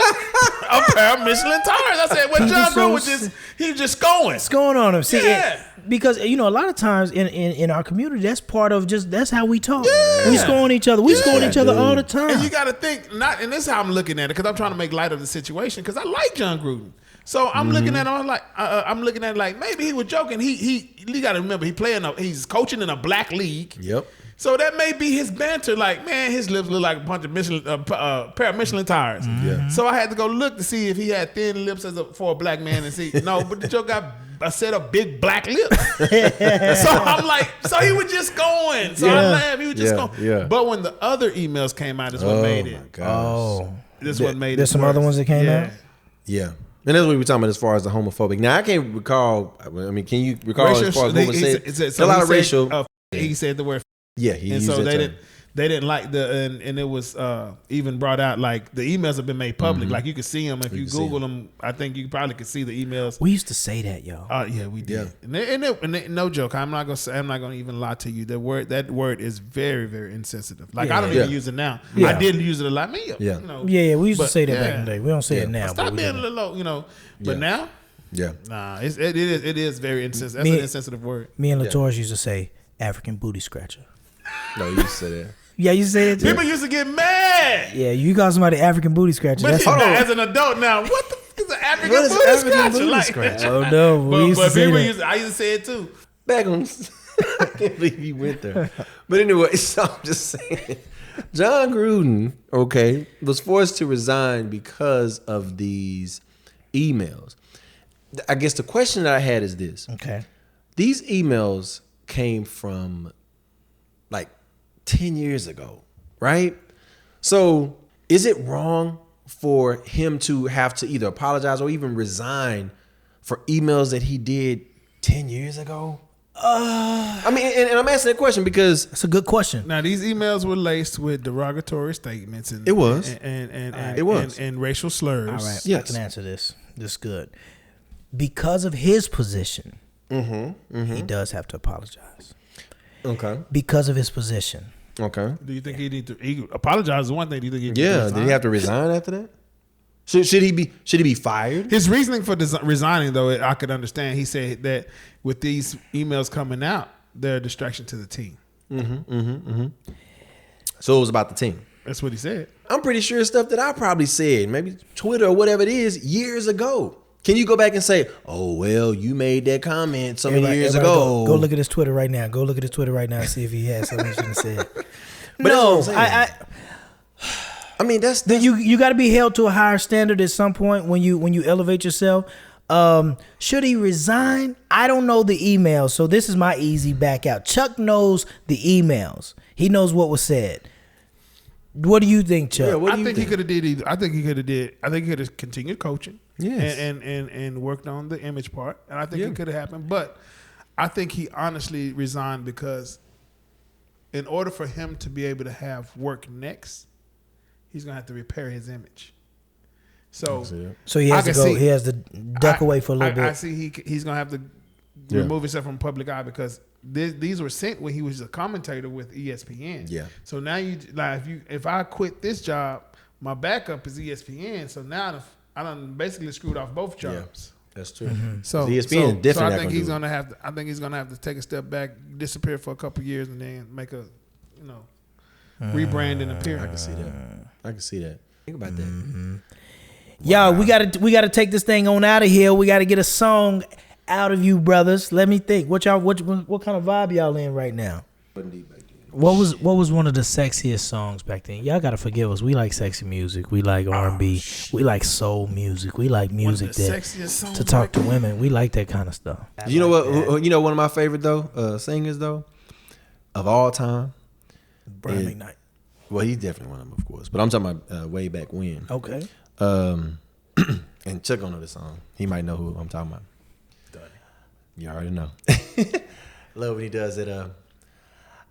a pair of Michelin tires. I said, well, John Gruden was he's just going. It's going on him. See, because, a lot of times in our community, that's part of that's how we talk. Yeah. We score on each other. We score on each other all the time. And you got to think, and this is how I'm looking at it, because I'm trying to make light of the situation, because I like John Gruden. So I'm looking at him like, maybe he was joking. You got to remember, he's coaching in a black league. Yep. So that may be his banter. Like, man, his lips look like a bunch of pair of Michelin tires. Yeah. So I had to go look to see if he had thin lips for a black man and see. No, but the joke got a set of big black lips. So I'm like, so he was just going. So I laughed. He was just going. Yeah. But when the other emails came out, is what made it. Oh my gosh. This what made it. There's some other ones that came out. Yeah. And that's what we're talking about as far as the homophobic. Now I can't recall. I mean, can you recall racial, as far as what was said? It's a lot of racial. He said the word. Yeah, he used that term. They didn't like and it was even brought out, like, the emails have been made public. Like, you could see them if you Google them. I think you probably could see the emails. We used to say that, y'all. Yeah, we did. Yeah. And no joke. I'm not gonna even lie to you. That word is very, very insensitive. Like, I don't even use it now. Yeah. I didn't use it a lot. We used to say that back in the day. We don't say it now. Stop being a little low, But now, nah, it is very insensitive. That's an insensitive word. Me and LaTours used to say African booty scratcher. No, you used to say that. Yeah, you say it too. People used to get mad. Yeah, you call somebody African booty scratcher. But as an adult now, what the fuck is an African booty scratcher? Oh no, I used to say it too. Back on, I can't believe you went there. But anyway, so I'm just saying, John Gruden, was forced to resign because of these emails. I guess the question that I had is this. Okay. These emails came from like 10 years ago, right? So is it wrong for him to have to either apologize or even resign for emails that he did 10 years ago? I mean, and I'm asking that question because That's a good question. Now these emails were laced with derogatory statements and It was. and racial slurs. All right, Yes. I can answer this. This is good. Because of his position, he does have to apologize. okay. Because of his position. Okay. Do you think he apologize is one thing? Do you think he need to Yeah. resign? Did he have to resign after that? Should he be fired? His reasoning for resigning, though, I could understand. He said that with these emails coming out, they're a distraction to the team. So it was about the team. That's what he said. I'm pretty sure it's stuff that I probably said, maybe Twitter or whatever it is, years ago. Can you go back and say, "Oh well, you made that comment so many years ago"? Go look at his Twitter right now. Go look at his Twitter right now and see if he has something he shouldn't have said. But No, that's what I'm saying. I mean, that's you got to be held to a higher standard at some point when you elevate yourself. Should he resign? I don't know the emails, so this is my easy back out. Chuck knows the emails. He knows what was said. What do you think, Chuck? Yeah, I think he could have did either. I think he could have continued coaching. Yes. And worked on the image part. And I think it could have happened. But I think he honestly resigned because in order for him to be able to have work next, he's gonna have to repair his image. So he has to go. He has to duck away for a little bit. I see he's gonna have to remove himself from public eye because these were sent when he was a commentator with ESPN. Yeah. So now if I quit this job, my backup is ESPN. So now I done basically screwed off both jobs. Yeah, that's true. So ESPN definitely. So I not think he's do it. gonna have to. I think he's gonna have to take a step back, disappear for a couple of years, and then make a rebrand and appearance. I can see that. Think about that. Yo, we gotta take this thing on out of here. We gotta get a song out of you, brothers. Let me think. What kind of vibe y'all in right now? What was one of the sexiest songs back then? Y'all gotta forgive us. We like sexy music. We like R&B. We like soul music. We like music to talk to women. We like that kind of stuff. You know what? You know one of my favorite singers though, of all time. Brian McKnight. Well, he's definitely one of them, of course. But I'm talking about way back when. Okay. And Chuck gonna know the song. He might know who I'm talking about. You already know. Love when he does it.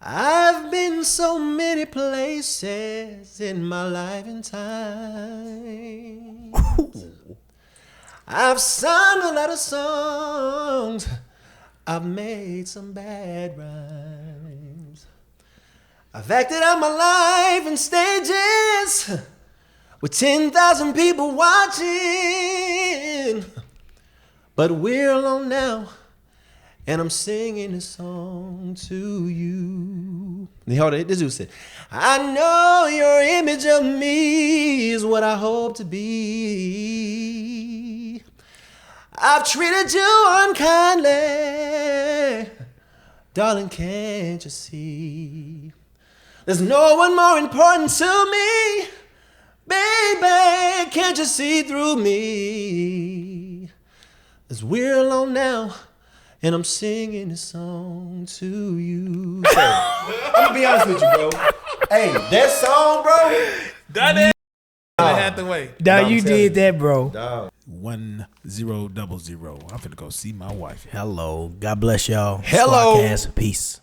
I've been so many places in my life and time. I've sung a lot of songs. I've made some bad rhymes. I've acted out my life in stages with 10,000 people watching. But we're alone now, and I'm singing this song to you. Hold on, this dude said, I know your image of me is what I hope to be. I've treated you unkindly. Darling, can't you see? There's no one more important to me. Baby, can't you see through me? As we're alone now, and I'm singing this song to you. So, I'm gonna be honest with you, bro. Hey, that song, bro. That had the way. Dog, you did that, bro. Dog. 1000. I'm finna go see my wife. Hello. God bless y'all. Hello. SCWAD Cast. Peace.